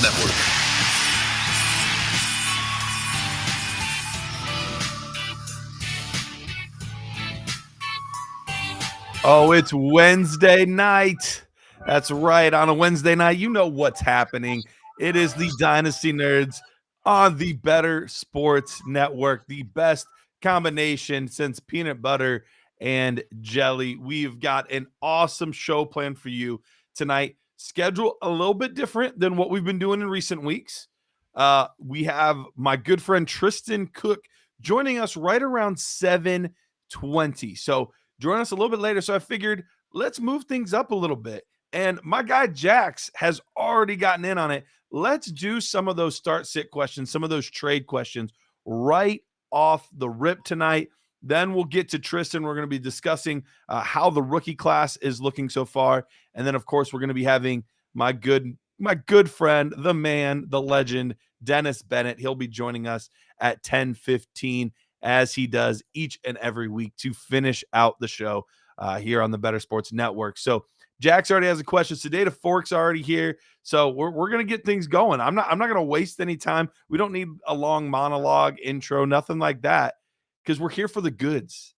Sports Network. Oh, it's Wednesday night. That's right. On a Wednesday night, you know what's happening. It is the Dynasty Nerds on the Better Sports Network, the best combination since peanut butter and jelly. We've got an awesome show planned for you tonight. Schedule a little bit different than what we've been doing in recent weeks. We have my good friend Tristan Cook joining us right around 7:20. So join us a little bit later. So I figured let's move things up a little bit. And my guy Jax has already gotten in on it. Let's do some of those start sit questions, some of those trade questions right off the rip tonight. Then we'll get to Tristan. We're going to be discussing how the rookie class is looking so far. And then, of course, we're going to be having my good friend, the man, the legend, Dennis Bennett. He'll be joining us at 10:15. As he does each and every week to finish out the show here on the Better Sports Network. So Jax already has a question. Sedata Fork's already here. So we're going to get things going. I'm not going to waste any time. We don't need a long monologue, intro, nothing like that, because we're here for the goods.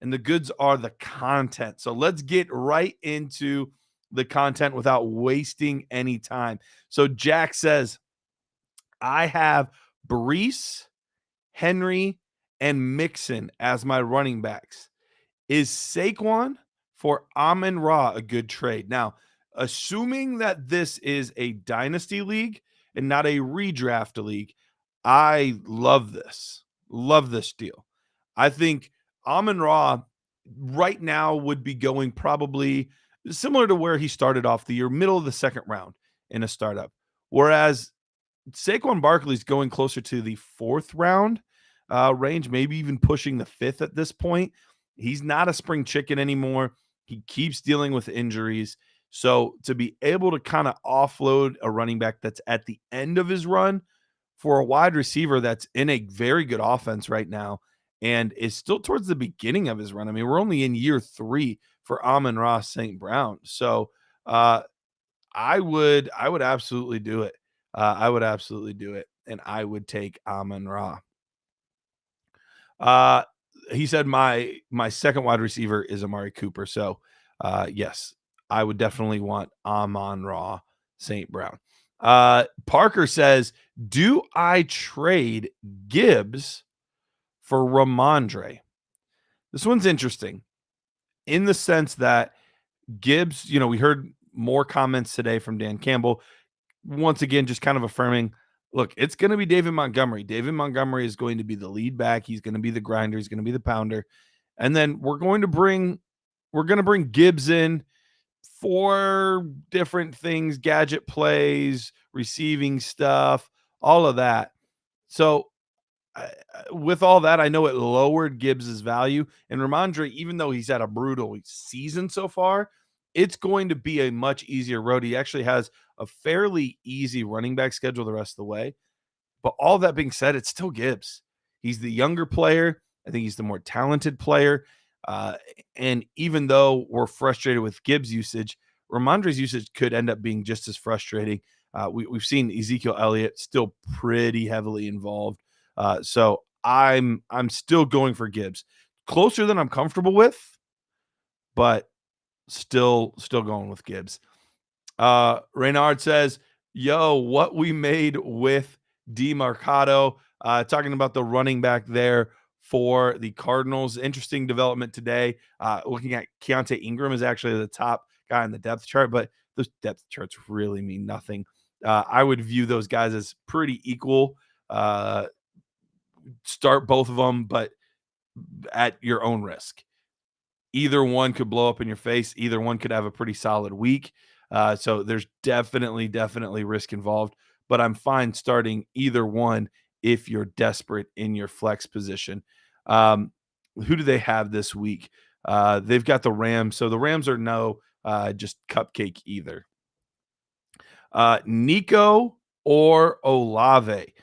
And the goods are the content. So let's get right into the content without wasting any time. So Jax says, I have Breece, Henry, and Mixon as my running backs. Is Saquon for Amon-Ra a good trade? Now, assuming that this is a dynasty league and not a redraft league, I love this. Love this deal. I think Amon-Ra right now would be going probably similar to where he started off the year, middle of the second round in a startup. Whereas Saquon Barkley's going closer to the fourth round range, maybe even pushing the fifth at this point. He's not a spring chicken anymore. He keeps dealing with injuries. So to be able to kind of offload a running back that's at the end of his run for a wide receiver that's in a very good offense right now and is still towards the beginning of his run. I mean, we're only in year 3 for Amon-Ra St. Brown. So I would absolutely do it. I would absolutely do it. And I would take Amon-Ra. He said my second wide receiver is Amari Cooper. So, yes, I would definitely want Amon-Ra St. Brown. Parker says, do I trade Gibbs for Ramondre? This one's interesting in the sense that Gibbs, we heard more comments today from Dan Campbell. Once again, just kind of affirming, look, it's going to be David Montgomery. David Montgomery is going to be the lead back. He's going to be the grinder. He's going to be the pounder. And then we're going to bring Gibbs in for different things, gadget plays, receiving stuff, all of that. So with all that, I know it lowered Gibbs's value. And Ramondre, even though he's had a brutal season so far, it's going to be a much easier road. He actually has a fairly easy running back schedule the rest of the way. But all that being said, it's still Gibbs. He's the younger player. I think he's the more talented player. And even though we're frustrated with Gibbs' usage, Ramondre's usage could end up being just as frustrating. We've seen Ezekiel Elliott still pretty heavily involved. So I'm still going for Gibbs. Closer than I'm comfortable with, but still going with Gibbs. Reynard says, yo, what we made with DeMarcado, talking about the running back there for the Cardinals. Interesting development today. Looking at Keontae Ingram is actually the top guy in the depth chart, but those depth charts really mean nothing. I would view those guys as pretty equal. Start both of them, but at your own risk. Either one could blow up in your face. Either one could have a pretty solid week. So there's definitely risk involved, but I'm fine starting either one if you're desperate in your flex position. Who do they have this week? They've got the Rams. So the Rams are no just cupcake either. Nico or Olave?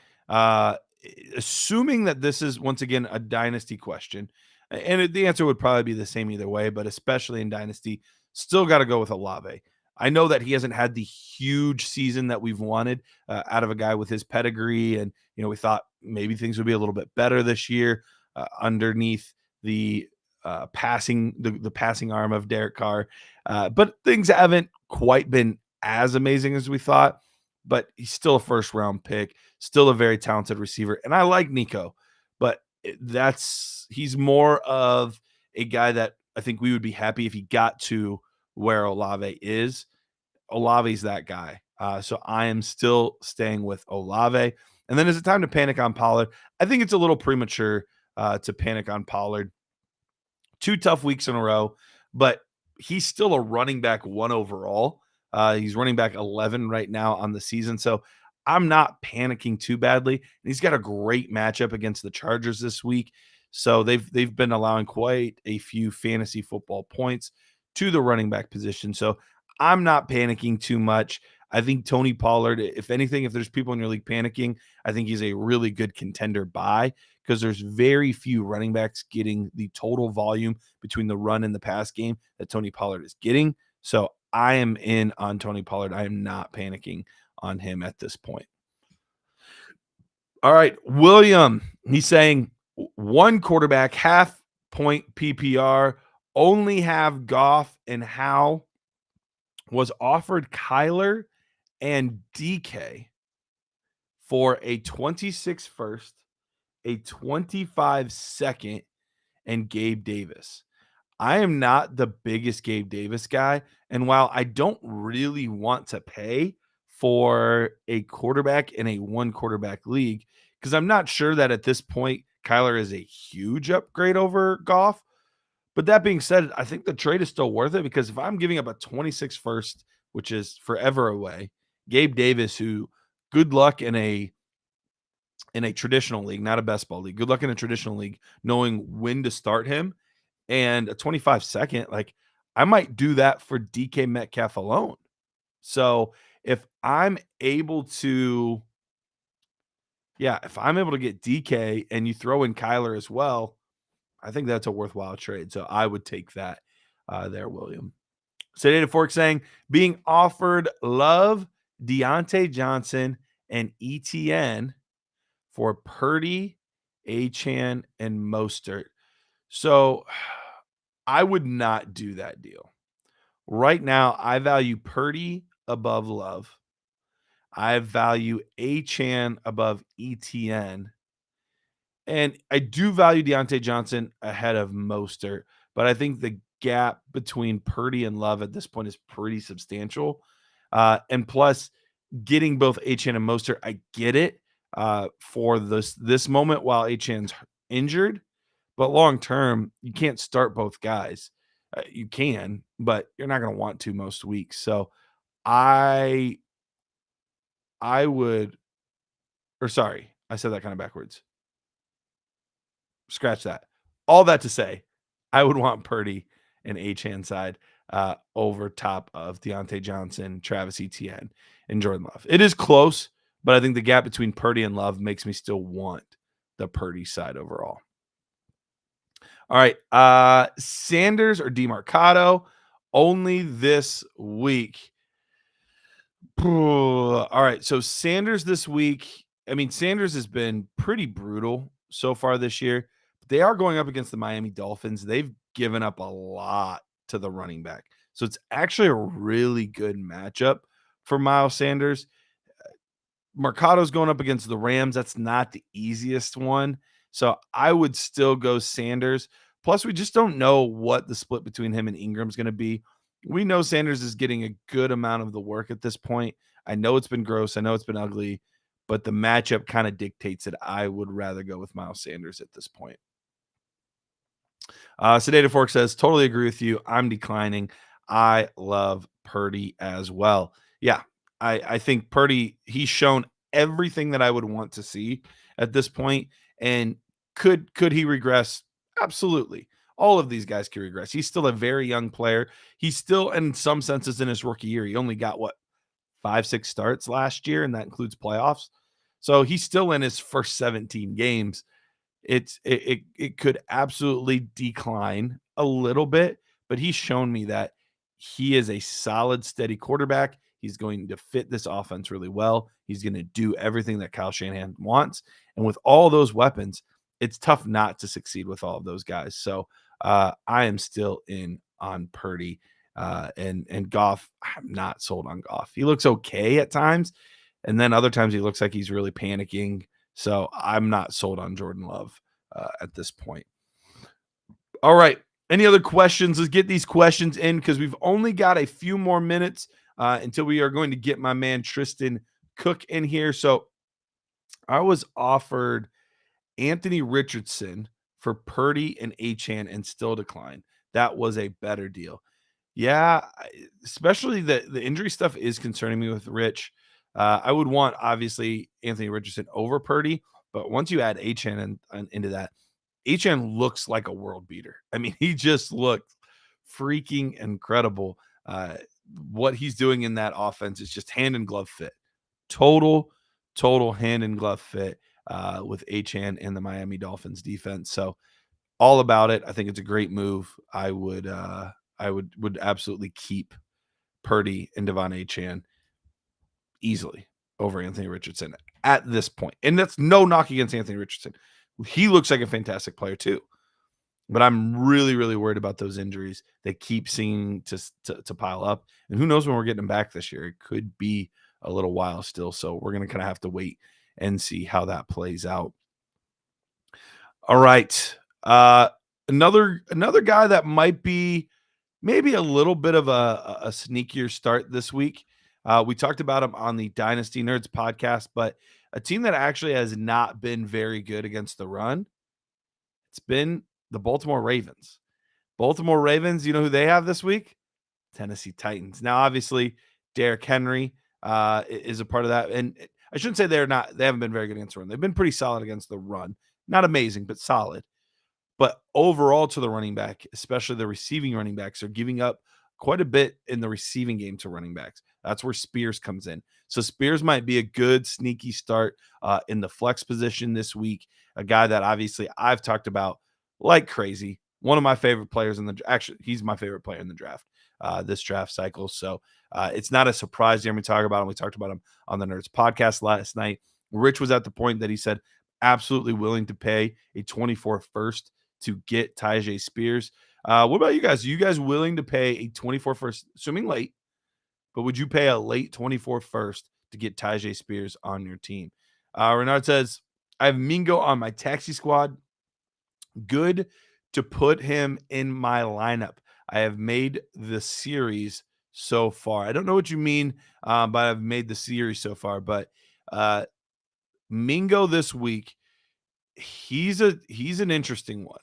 Assuming that this is, once again, a dynasty question, and the answer would probably be the same either way, but especially in dynasty, still got to go with Olave. I know that he hasn't had the huge season that we've wanted out of a guy with his pedigree. And, we thought maybe things would be a little bit better this year underneath the the passing arm of Derek Carr. But things haven't quite been as amazing as we thought. But he's still a first round pick, still a very talented receiver. And I like Nico, but he's more of a guy that I think we would be happy if he got to where Olave is. Olave's that guy. So I am still staying with Olave. And then is it time to panic on Pollard? I think it's a little premature to panic on Pollard. 2 tough weeks in a row, but he's still a running back 1 overall. He's running back 11 right now on the season. So I'm not panicking too badly. And he's got a great matchup against the Chargers this week. So they've been allowing quite a few fantasy football points to the running back position. So I'm not panicking too much. I think Tony Pollard, if anything, if there's people in your league panicking, I think he's a really good contender buy because there's very few running backs getting the total volume between the run and the pass game that Tony Pollard is getting. So I am in on Tony Pollard. I am not panicking on him at this point. All right, William, he's saying 1 quarterback, half point PPR, only have Goff and Howe, was offered Kyler and DK for a 26 first, a 25 second, and Gabe Davis. I am not the biggest Gabe Davis guy. And while I don't really want to pay for a quarterback in a 1 quarterback league, because I'm not sure that at this point Kyler is a huge upgrade over Goff. But that being said, I think the trade is still worth it because if I'm giving up a 26 first, which is forever away, Gabe Davis, who good luck in a traditional league, not a best ball league, good luck in a traditional league, knowing when to start him, and a 25 second, like I might do that for DK Metcalf alone. So if I'm able to, if I'm able to get DK and you throw in Kyler as well, I think that's a worthwhile trade. So I would take that there, William. Sedated Fork saying being offered Love, Deontay Johnson, and ETN for Purdy, Achane, and Mostert. So I would not do that deal. Right now, I value Purdy above Love. I value Achane above ETN. And I do value Deontay Johnson ahead of Mostert, but I think the gap between Purdy and Love at this point is pretty substantial. And plus, getting both Achane and Mostert, I get it for this moment while Achane's injured, but long term, you can't start both guys. You can, but you're not going to want to most weeks. So I would, or sorry, I said that kind of backwards. Scratch that. All that to say, I would want Purdy and Achane side over top of Deontay Johnson, Travis Etienne, and Jordan Love. It is close, but I think the gap between Purdy and Love makes me still want the Purdy side overall. All right. Sanders or DeMarcado only this week. All right. So Sanders this week. I mean, Sanders has been pretty brutal so far this year. They are going up against the Miami Dolphins. They've given up a lot to the running back. So it's actually a really good matchup for Miles Sanders. Mercado's going up against the Rams. That's not the easiest one. So I would still go Sanders. Plus, we just don't know what the split between him and Ingram's going to be. We know Sanders is getting a good amount of the work at this point. I know it's been gross. I know it's been ugly. But the matchup kind of dictates that I would rather go with Miles Sanders at this point. Sedated Fork says, totally agree with you. I'm declining. I love Purdy as well. Yeah, I think Purdy, he's shown everything that I would want to see at this point. And could he regress? Absolutely. All of these guys can regress. He's still a very young player. He's still, in some senses, in his rookie year. He only got, 5-6 starts last year, and that includes playoffs. So he's still in his first 17 games. It could absolutely decline a little bit, but he's shown me that he is a solid, steady quarterback. He's going to fit this offense really well. He's going to do everything that Kyle Shanahan wants. And with all those weapons, it's tough not to succeed with all of those guys. So I am still in on Purdy. And Goff, I'm not sold on Goff. He looks okay at times, and then other times he looks like he's really panicking. So I'm not sold on Jordan Love at this point. All right. Any other questions? Let's get these questions in because we've only got a few more minutes until we are going to get my man Tristan Cook in here. So I was offered Anthony Richardson for Purdy and Achane and still declined. That was a better deal. Yeah, especially the injury stuff is concerning me with Rich. I would want, obviously, Anthony Richardson over Purdy, but once you add Achane into that, Achane looks like a world beater. I mean, he just looked freaking incredible. What he's doing in that offense is just hand and glove fit. Total hand and glove fit with Achane and the Miami Dolphins defense. So all about it. I think it's a great move. I would absolutely keep Purdy and Devon Achane easily over Anthony Richardson at this point. And that's no knock against Anthony Richardson. He looks like a fantastic player too. But I'm really, really worried about those injuries that keep seeming to pile up. And who knows when we're getting them back this year? It could be a little while still. So we're going to kind of have to wait and see how that plays out. All right. Another guy that might be maybe a little bit of a sneakier start this week. We talked about him on the Dynasty Nerds podcast, but a team that actually has not been very good against the run, it's been the Baltimore Ravens. Baltimore Ravens, you know who they have this week? Tennessee Titans. Now, obviously, Derrick Henry is a part of that. And I shouldn't say they haven't been very good against the run. They've been pretty solid against the run. Not amazing, but solid. But overall to the running back, especially the receiving running backs, are giving up quite a bit in the receiving game to running backs. That's where Spears comes in. So Spears might be a good sneaky start in the flex position this week. A guy that obviously I've talked about like crazy. One of my favorite players he's my favorite player in the draft, this draft cycle. So it's not a surprise to hear me talk about him. We talked about him on the Nerds podcast last night. Rich was at the point that he said absolutely willing to pay a 24 first to get Tyjae Spears. What about you guys? Are you guys willing to pay a 24 first, assuming late, but would you pay a late 24 first to get Tyjae Spears on your team? Renard says, I have Mingo on my taxi squad. Good to put him in my lineup. I have made the series so far. I don't know what you mean, but I've made the series so far. But Mingo this week, he's an interesting one.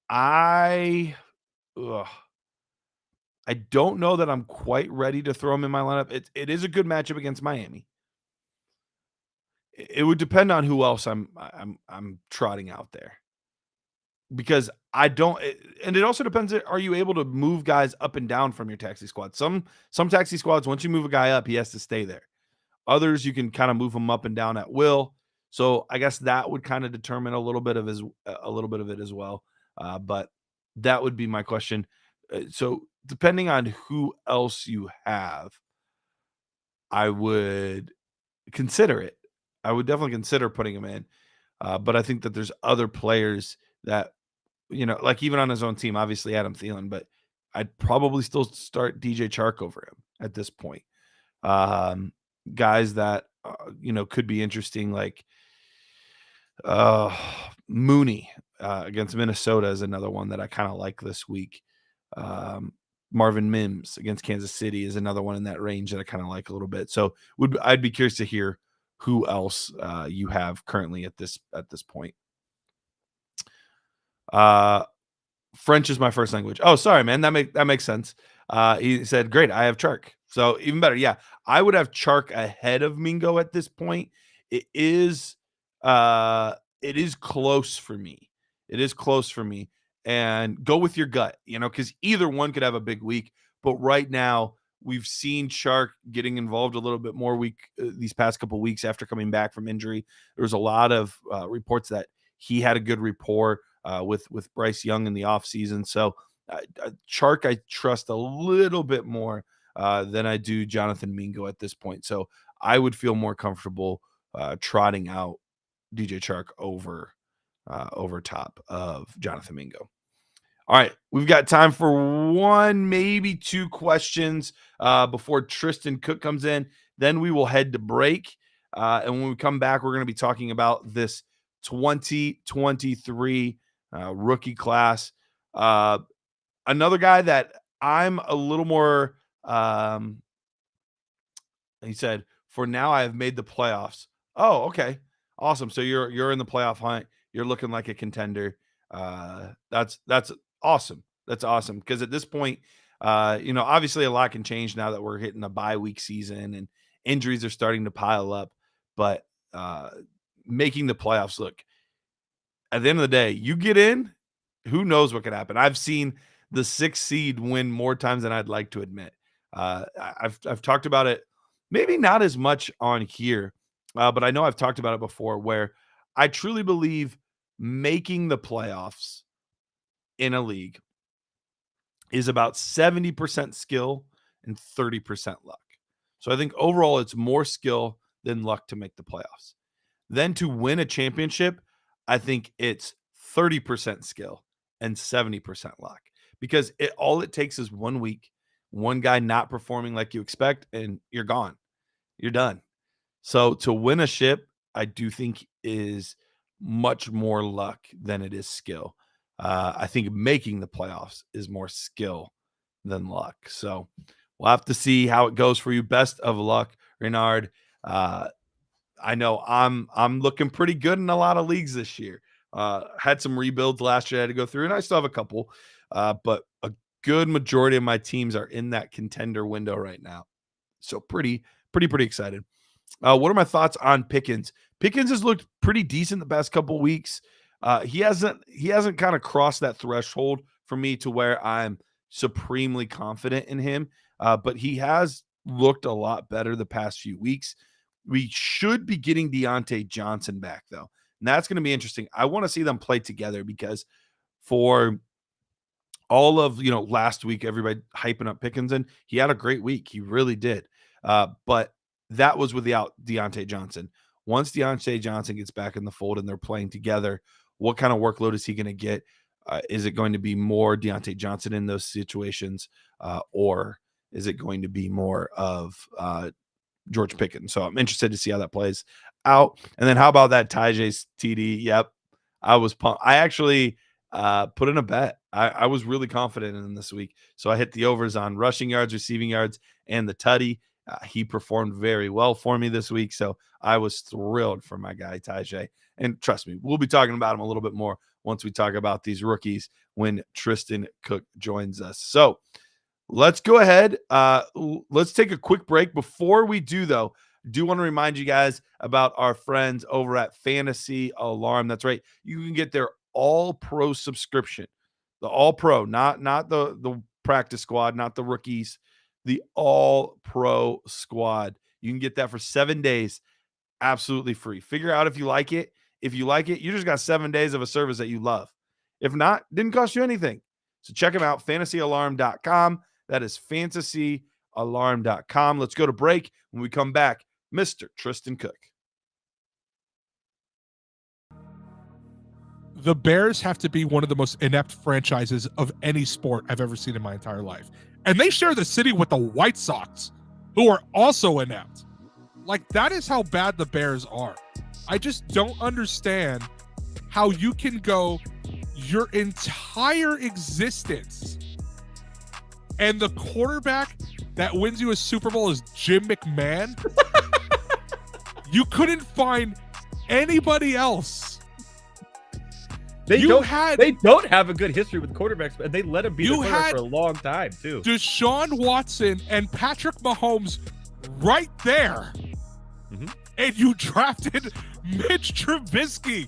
I don't know that I'm quite ready to throw him in my lineup. It is a good matchup against Miami. It would depend on who else I'm trotting out there. Because and it also depends, are you able to move guys up and down from your taxi squad? Some taxi squads, once you move a guy up, he has to stay there. Others, you can kind of move him up and down at will. So I guess that would kind of determine a little bit of it as well. But that would be my question. So depending on who else you have, I would consider it. I would definitely consider putting him in. But I think that there's other players that, like even on his own team, obviously Adam Thielen, but I'd probably still start DJ Chark over him at this point. Guys that, could be interesting, like Mooney against Minnesota is another one that I kind of like this week. Marvin Mims against Kansas City is another one in that range that I kind of like a little bit. So I'd be curious to hear who else you have currently at this point. French is my first language. Oh, sorry, man. That makes sense. He said, great, I have Chark. So even better. Yeah, I would have Chark ahead of Mingo at this point. It is close for me. And go with your gut, because either one could have a big week. But right now, we've seen Chark getting involved a little bit more these past couple weeks after coming back from injury. There was a lot of reports that he had a good rapport with Bryce Young in the offseason. So Chark, I trust a little bit more than I do Jonathan Mingo at this point. So I would feel more comfortable trotting out DJ Chark over top of Jonathan Mingo. All right, we've got time for one, maybe two questions before Tristan Cook comes in. Then we will head to break. And when we come back, we're going to be talking about this 2023 rookie class. Another guy that I'm a little more, he said, for now I have made the playoffs. Oh, okay. Awesome. So you're in the playoff hunt. You're looking like a contender. That's awesome. That's awesome. Because at this point, obviously a lot can change now that we're hitting a bye week season and injuries are starting to pile up. But making the playoffs, look, at the end of the day, you get in, who knows what could happen. I've seen the 6th seed win more times than I'd like to admit. I've talked about it, maybe not as much on here, but I know I've talked about it before, where I truly believe making the playoffs in a league is about 70% skill and 30% luck. So I think overall it's more skill than luck to make the playoffs. Then to win a championship, I think it's 30% skill and 70% luck, because all it takes is 1 week, one guy not performing like you expect, and you're gone. You're done. So to win a ship, I do think is much more luck than it is skill. I think making the playoffs is more skill than luck. So we'll have to see how it goes for you. Best of luck, Renard. I know I'm looking pretty good in a lot of leagues this year. Had some rebuilds last year I had to go through, and I still have a couple. But a good majority of my teams are in that contender window right now. So pretty excited. What are my thoughts on Pickens? Pickens has looked pretty decent the past couple weeks. He hasn't kind of crossed that threshold for me to where I'm supremely confident in him. But he has looked a lot better the past few weeks. We should be getting Deontay Johnson back, though. And that's going to be interesting. I want to see them play together, because for all of last week, everybody hyping up Pickens, and he had a great week. He really did. But that was without Deontay Johnson. Once Deontay Johnson gets back in the fold and they're playing together, what kind of workload is he going to get? Is it going to be more Deontay Johnson in those situations, or is it going to be more of George Pickens? So I'm interested to see how that plays out. And then how about that Tyjae TD? Yep, I was pumped. I actually put in a bet. I was really confident in this week, so I hit the overs on rushing yards, receiving yards, and the tutty. He performed very well for me this week, so I was thrilled for my guy Tyjae. And trust me, we'll be talking about him a little bit more once we talk about these rookies when Tristan Cook joins us. So let's go ahead. Let's take a quick break. Before we do, though, I do want to remind you guys about our friends over at Fantasy Alarm. That's right. You can get their all-pro subscription. The all-pro, not the practice squad, not the rookies, the all-pro squad. You can get that for 7 days, absolutely free. Figure out if you like it. If you like it, you just got 7 days of a service that you love. If not, didn't cost you anything. So check them out, fantasyalarm.com. That is fantasyalarm.com. Let's go to break. When we come back, Mr. Tristan Cook. The Bears have to be one of the most inept franchises of any sport I've ever seen in my entire life. And they share the city with the White Sox, who are also inept. Like, that is how bad the Bears are. I just don't understand how you can go your entire existence and the quarterback that wins you a Super Bowl is Jim McMahon. You couldn't find anybody else. They don't have a good history with quarterbacks, and they let him be the quarterback for a long time, too. Deshaun Watson and Patrick Mahomes right there. Mm-hmm. And you drafted Mitch Trubisky.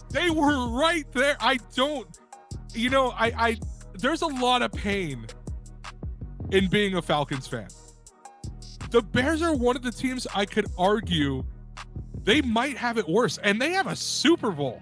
They were right there. I there's a lot of pain in being a Falcons fan. The Bears are one of the teams I could argue they might have it worse, and they have a Super Bowl.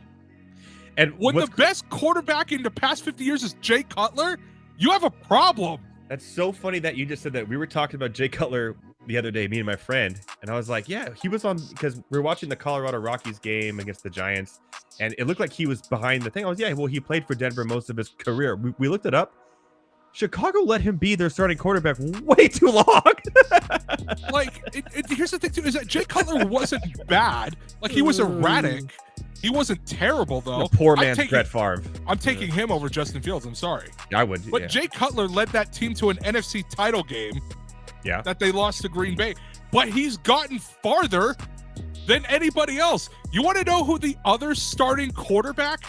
And when the best quarterback in the past 50 years is Jay Cutler, you have a problem. That's so funny that you just said that. We were talking about Jay Cutler the other day, me and my friend, and I was like, yeah, he was on, because we were watching the Colorado Rockies game against the Giants, and it looked like he was behind the thing. I was, yeah, well, he played for Denver most of his career. We looked it up. Chicago let him be their starting quarterback way too long. Here's the thing too, is that Jay Cutler wasn't bad. Like, he was erratic. He wasn't terrible, though. The poor man's Brett Favre. I'm taking him over Justin Fields. I'm sorry. I would. But Jay Cutler led that team to an NFC title game. Yeah. That they lost to Green Bay. But he's gotten farther than anybody else. You want to know who the other starting quarterback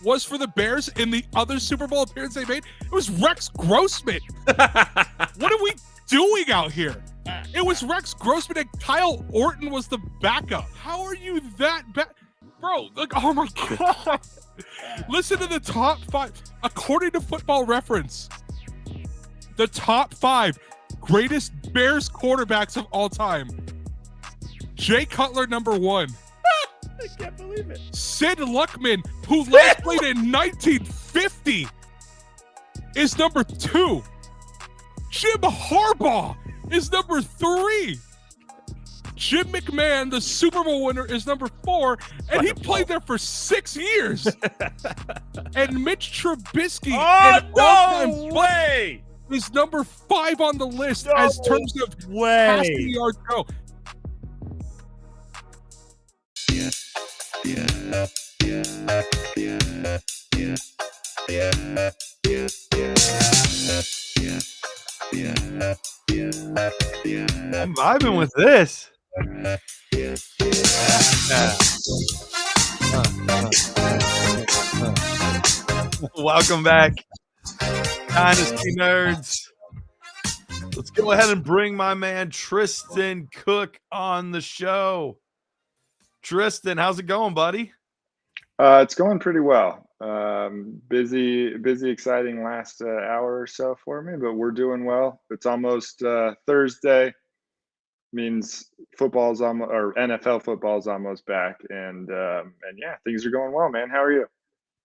was for the Bears in the other Super Bowl appearance they made? It was Rex Grossman. What are we doing out here? It was Rex Grossman, and Kyle Orton was the backup. How are you that bad? Bro, like, oh my God. Listen to the top 5. According to Football Reference, the top 5 greatest Bears quarterbacks of all time. Jay Cutler, number 1. I can't believe it. Sid Luckman, who last played in 1950, is number 2. Jim Harbaugh is number 3. Jim McMahon, the Super Bowl winner, is number 4, and he played there for 6 years. And Mitch Trubisky, no way, is number 5 on the list as terms of passing yards go. I'm vibing with this. Welcome back, Dynasty Nerds. Let's go ahead and bring my man Tristan Cook on the show. Tristan, how's it going, buddy? It's going pretty well. Busy, exciting last hour or so for me, but we're doing well. It's almost Thursday. Means football's almost, or NFL football's almost back, and yeah, things are going well, man. How are you?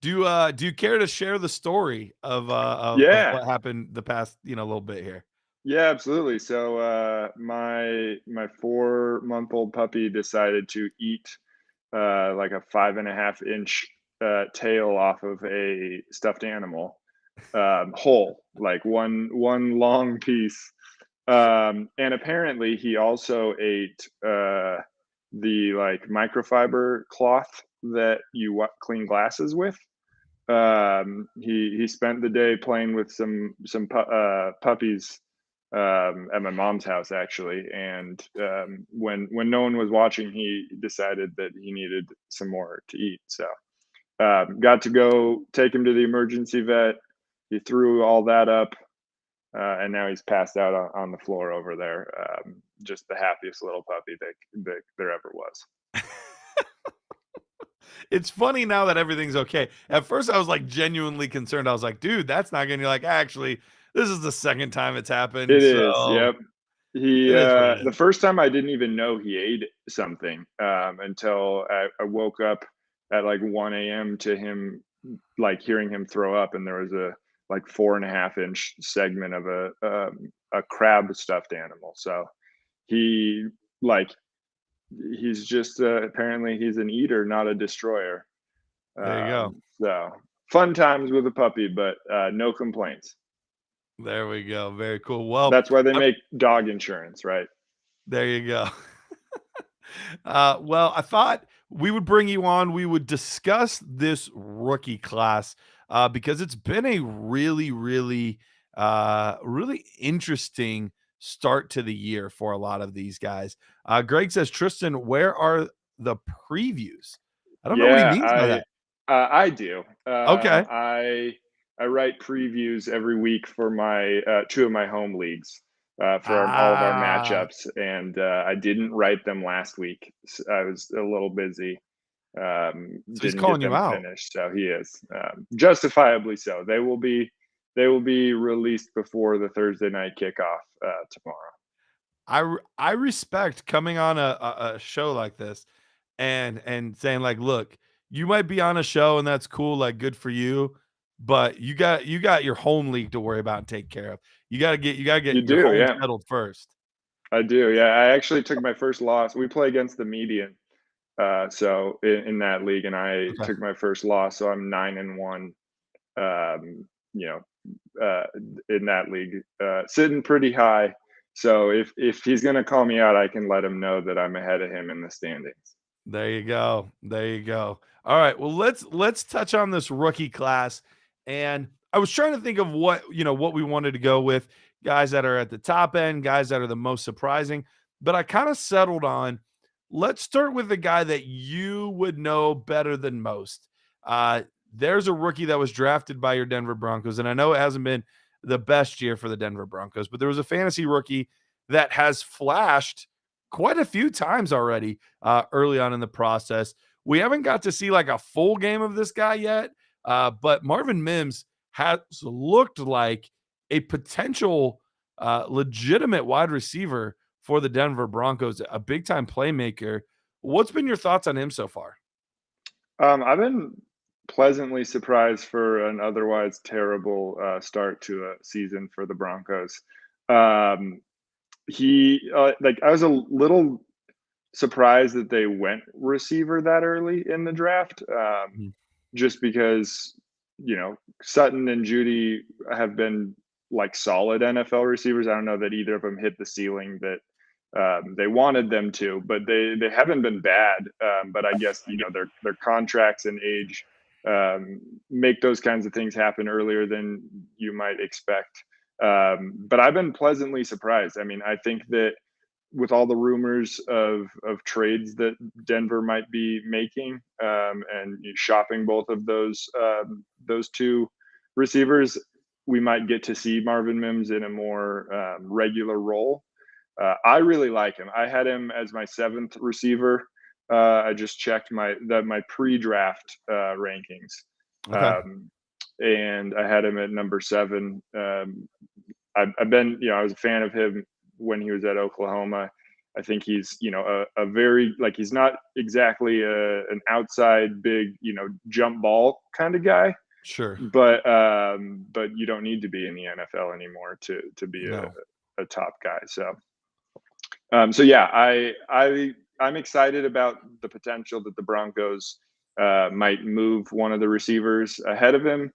Do you care to share the story of what happened the past little bit here? Yeah, absolutely. So my 4-month-old puppy decided to eat like a 5.5-inch tail off of a stuffed animal, whole, like one long piece. And apparently he also ate the like microfiber cloth that you clean glasses with. He spent the day playing with some puppies at my mom's house, actually, and when no one was watching, he decided that he needed some more to eat. So got to go take him to the emergency vet. He threw all that up, and now he's passed out on the floor over there. Just the happiest little puppy that there ever was. It's funny now that everything's okay. At first, I was like genuinely concerned. I was like, dude, that's not going to, like, actually, this is the second time it's happened. It is, yep. He the first time I didn't even know he ate something until I woke up at like 1 a.m. to him, like hearing him throw up, and there was a like 4.5-inch segment of a crab stuffed animal. So he's just apparently he's an eater, not a destroyer. There you go. So fun times with a puppy, but no complaints. There we go. Very cool. Well, that's why they make dog insurance, right? There you go. Well, I thought we would bring you on. We would discuss this rookie class because it's been a really, really, really interesting start to the year for a lot of these guys. Greg says, Tristan, where are the previews? I don't know what he means by that. I do. Okay. I write previews every week for my 2 of my home leagues for all of our matchups, and I didn't write them last week. I was a little busy. So he's calling you out. Finished, so he is justifiably so. They will be released before the Thursday night kickoff tomorrow. I respect coming on a show like this and saying, like, look, you might be on a show and that's cool, like good for you, but you got your home league to worry about and take care of. You got to get You your do, home yeah. settled first. I do, yeah. I actually took my first loss. We play against the median, so in that league, and I Okay. took my first loss. So I'm 9-1. You know, in that league, sitting pretty high. So if he's gonna call me out, I can let him know that I'm ahead of him in the standings. There you go. There you go. All right. Well, let's touch on this rookie class. And I was trying to think of what we wanted to go with, guys that are at the top end, guys that are the most surprising. But I kind of settled on, let's start with the guy that you would know better than most. There's a rookie that was drafted by your Denver Broncos, and I know it hasn't been the best year for the Denver Broncos, but there was a fantasy rookie that has flashed quite a few times already early on in the process. We haven't got to see like a full game of this guy yet, but Marvin Mims has looked like a potential legitimate wide receiver for the Denver Broncos, a big-time playmaker. What's been your thoughts on him so far? I've been pleasantly surprised for an otherwise terrible start to a season for the Broncos. He like I was a little surprised that they went receiver that early in the draft, just because Sutton and Judy have been like solid NFL receivers. I don't know that either of them hit the ceiling that they wanted them to, but they haven't been bad. But I guess their contracts and age make those kinds of things happen earlier than you might expect. But I've been pleasantly surprised. I mean, I think that with all the rumors of trades that Denver might be making and shopping both of those two receivers, we might get to see Marvin Mims in a more regular role. I really like him. I had him as my 7th receiver. I just checked my pre-draft rankings, Okay. and I had him at number 7. I've been, I was a fan of him when he was at Oklahoma. I think he's, a very, like, he's not exactly an outside big, jump ball kind of guy. Sure. But you don't need to be in the NFL anymore to be a top guy. So yeah, I'm excited about the potential that the Broncos might move one of the receivers ahead of him.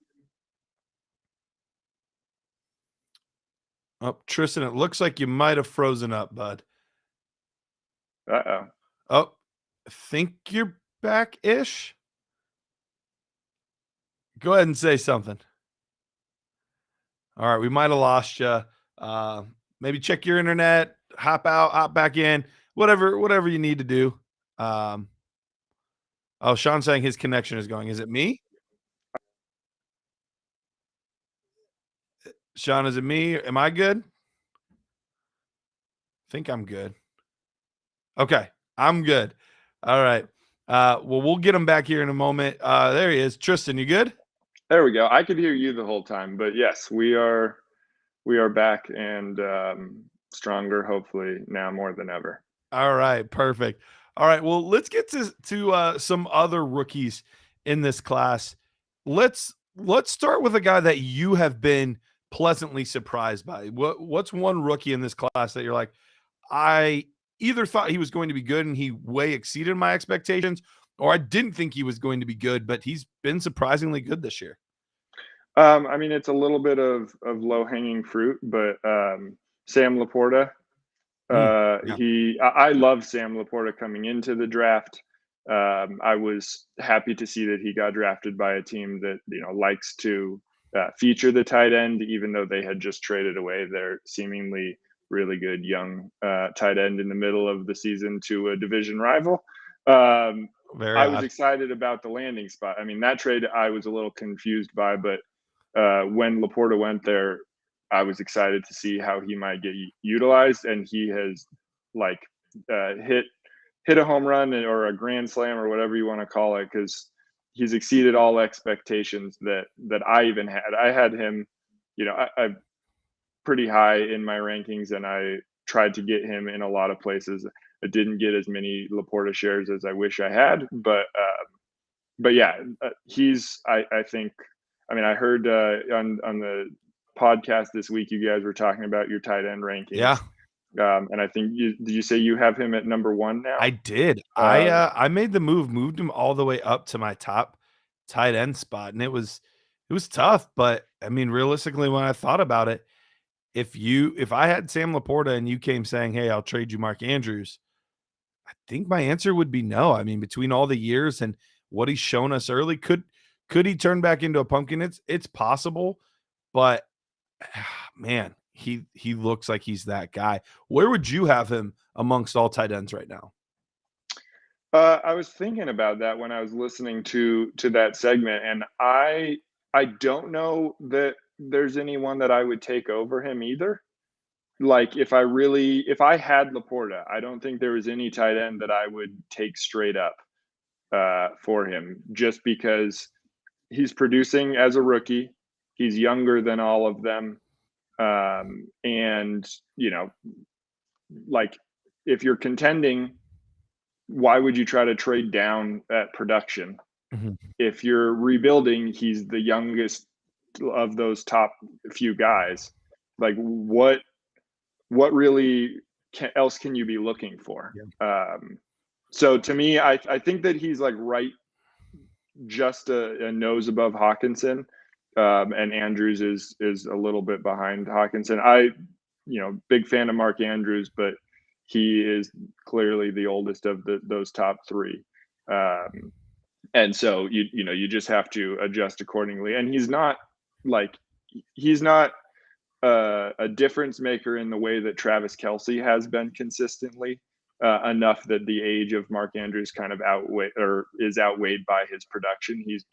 Oh, Tristan, it looks like you might have frozen up, bud. Uh-oh. Oh, I think you're back-ish. Go ahead and say something. All right, we might have lost you. Maybe check your internet, hop out, hop back in, whatever you need to do. Oh, Sean's saying his connection is going. Is it me? Sean, is it me? Am I good? I think I'm good. Okay, I'm good. All right. Well, we'll get him back here in a moment. There he is. Tristan, you good? There we go. I could hear you the whole time, but yes, we are back and stronger, hopefully now more than ever. All right, perfect. All right, well, let's get to some other rookies in this class. Let's start with a guy that you have been pleasantly surprised by. What's one rookie in this class that you're like, I either thought he was going to be good and he way exceeded my expectations, or I didn't think he was going to be good, but he's been surprisingly good this year? I mean, it's a little bit of low-hanging fruit, but Sam Laporta. I love Sam Laporta coming into the draft. I was happy to see that he got drafted by a team that likes to feature the tight end, even though they had just traded away their seemingly really good young tight end in the middle of the season to a division rival. I was excited about the landing spot. I mean, that trade I was a little confused by, but when Laporta went there, I was excited to see how he might get utilized, and he has hit a home run or a grand slam or whatever you want to call it, because he's exceeded all expectations that I even had. I had him, I pretty high in my rankings, and I tried to get him in a lot of places. I didn't get as many Laporta shares as I wish I had, but but yeah, he's I think, I mean, I heard on the podcast this week you guys were talking about your tight end rankings. Yeah. And I think did you say you have him at number 1 now? I did. I made the moved him all the way up to my top tight end spot, and it was tough. But I mean, realistically, when I thought about it, if I had Sam Laporta and you came saying, "Hey, I'll trade you Mark Andrews," I think my answer would be no. I mean, between all the years and what he's shown us early, could he turn back into a pumpkin? It's possible, but man, he looks like he's that guy. Where would you have him amongst all tight ends right now? I was thinking about that when I was listening to that segment, and I don't know that there's anyone that I would take over him either. Like if I had Laporta, I don't think there was any tight end that I would take straight up for him, just because he's producing as a rookie. He's younger than all of them. And like if you're contending, why would you try to trade down at production? Mm-hmm. If you're rebuilding, he's the youngest of those top few guys. Like what really else can you be looking for? Yeah. So to me, I think that he's like right just a nose above Hawkinson. And Andrews is a little bit behind Hawkinson. Big fan of Mark Andrews, but he is clearly the oldest of those top 3. And so you just have to adjust accordingly. And he's not a difference maker in the way that Travis Kelce has been consistently, enough that the age of Mark Andrews kind of is outweighed by his production. He's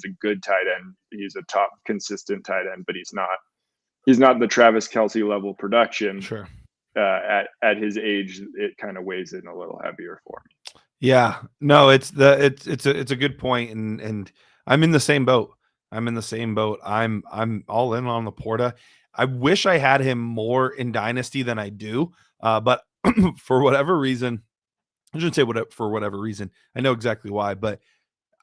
a good tight end. He's a top consistent tight end, but he's not the Travis Kelce level production. Sure. At his age, it kind of weighs in a little heavier for me. Yeah, no, it's a good point, and I'm in the same boat. I'm all in on Laporta. I wish I had him more in Dynasty than I do, but for whatever reason, I shouldn't say for whatever reason. I know exactly why, but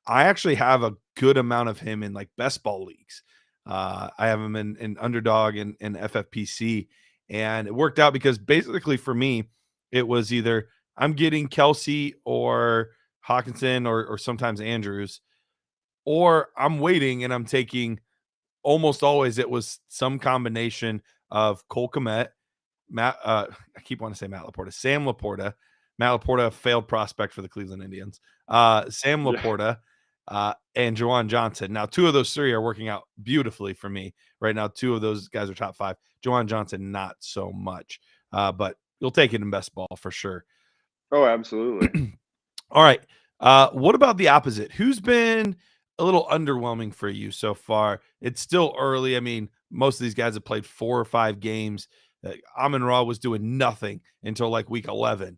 I actually have a good amount of him in like best ball leagues. I have him in Underdog and FFPC, and it worked out because basically for me, it was either I'm getting Kelce or Hawkinson or sometimes Andrews, or I'm waiting and I'm taking, almost always it was some combination of Cole Kmet, I keep wanting to say Matt Laporta, Sam Laporta. Matt Laporta, a failed prospect for the Cleveland Indians. Sam Laporta, and Juwan Johnson. Now, 2 of those 3 are working out beautifully for me right now. 2 of those guys are top 5. Juwan Johnson, not so much, but you'll take it in best ball for sure. Oh, absolutely. All right. What about the opposite? Who's been a little underwhelming for you so far? It's still early. I mean, most of these guys have played 4 or 5 games. Amon-Ra was doing nothing until like week 11,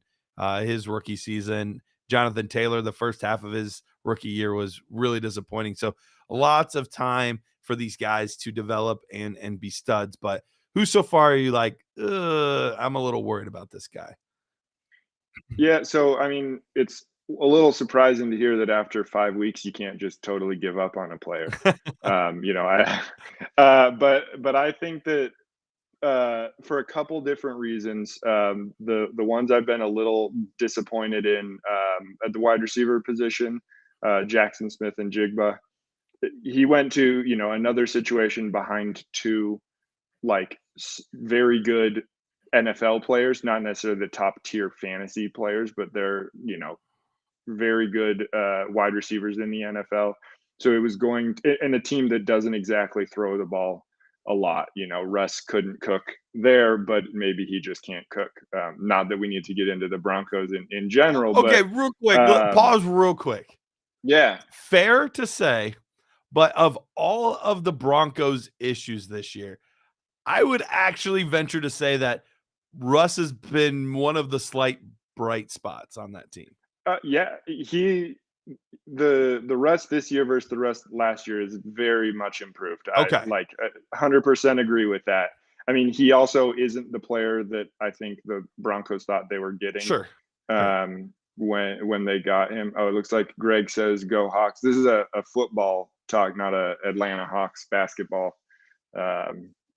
his rookie season. Jonathan Taylor, the first half of his rookie year was really disappointing. So lots of time for these guys to develop and be studs. But who so far are you like, I'm a little worried about this guy? Yeah. So, I mean, it's a little surprising to hear that after 5 weeks, you can't just totally give up on a player. But I think that for a couple different reasons, the ones I've been a little disappointed in at the wide receiver position, Jackson Smith and Jigba. He went to another situation behind 2 like very good NFL players, not necessarily the top tier fantasy players, but they're very good wide receivers in the NFL. So it was going in a team that doesn't exactly throw the ball a lot. Russ couldn't cook there, but maybe he just can't cook. Not that we need to get into the Broncos in general. Okay, but, real quick, pause real quick. Yeah. Fair to say, but of all of the Broncos' issues this year, I would actually venture to say that Russ has been one of the slight bright spots on that team. Yeah, the Russ this year versus the Russ last year is very much improved. Okay. I 100% agree with that. I mean, he also isn't the player that I think the Broncos thought they were getting. Sure. when they got him. Oh, it looks like Greg says go Hawks. This is a football talk, not a Atlanta Hawks basketball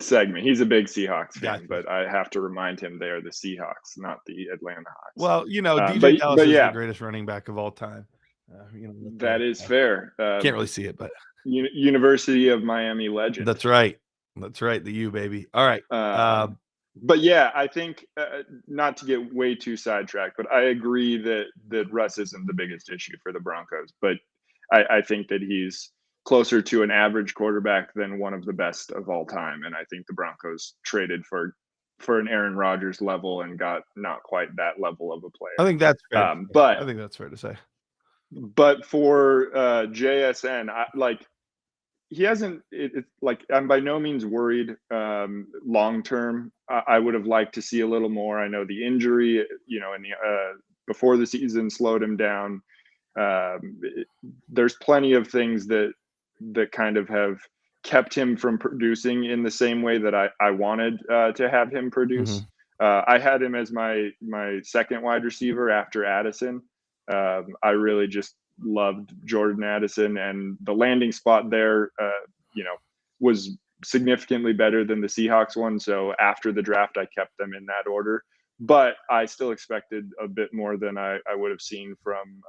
segment. He's a big Seahawks fan, Gotcha. but I have to remind him they are the Seahawks, not the Atlanta Hawks. Well, DJ but Dallas is yeah, the greatest running back of all time. that is fair. Can't really see it, but University of Miami legend. That's right. That's right. The U, baby. All right. But yeah, I think not to get way too sidetracked, but I agree that Russ isn't the biggest issue for the Broncos. But I think that he's closer to an average quarterback than one of the best of all time. And I think the Broncos traded for an Aaron Rodgers level and got not quite that level of a player. I think that's fair. But I think that's fair to say. But for JSN, he hasn't. I'm by no means worried long term. I would have liked to see a little more. I know the injury, in the before the season slowed him down. There's plenty of things that kind of have kept him from producing in the same way that I wanted to have him produce. I had him as my second wide receiver after Addison. I really just loved Jordan Addison, and the landing spot there, was significantly better than the Seahawks one. So after the draft, I kept them in that order, but I still expected a bit more than I would have seen from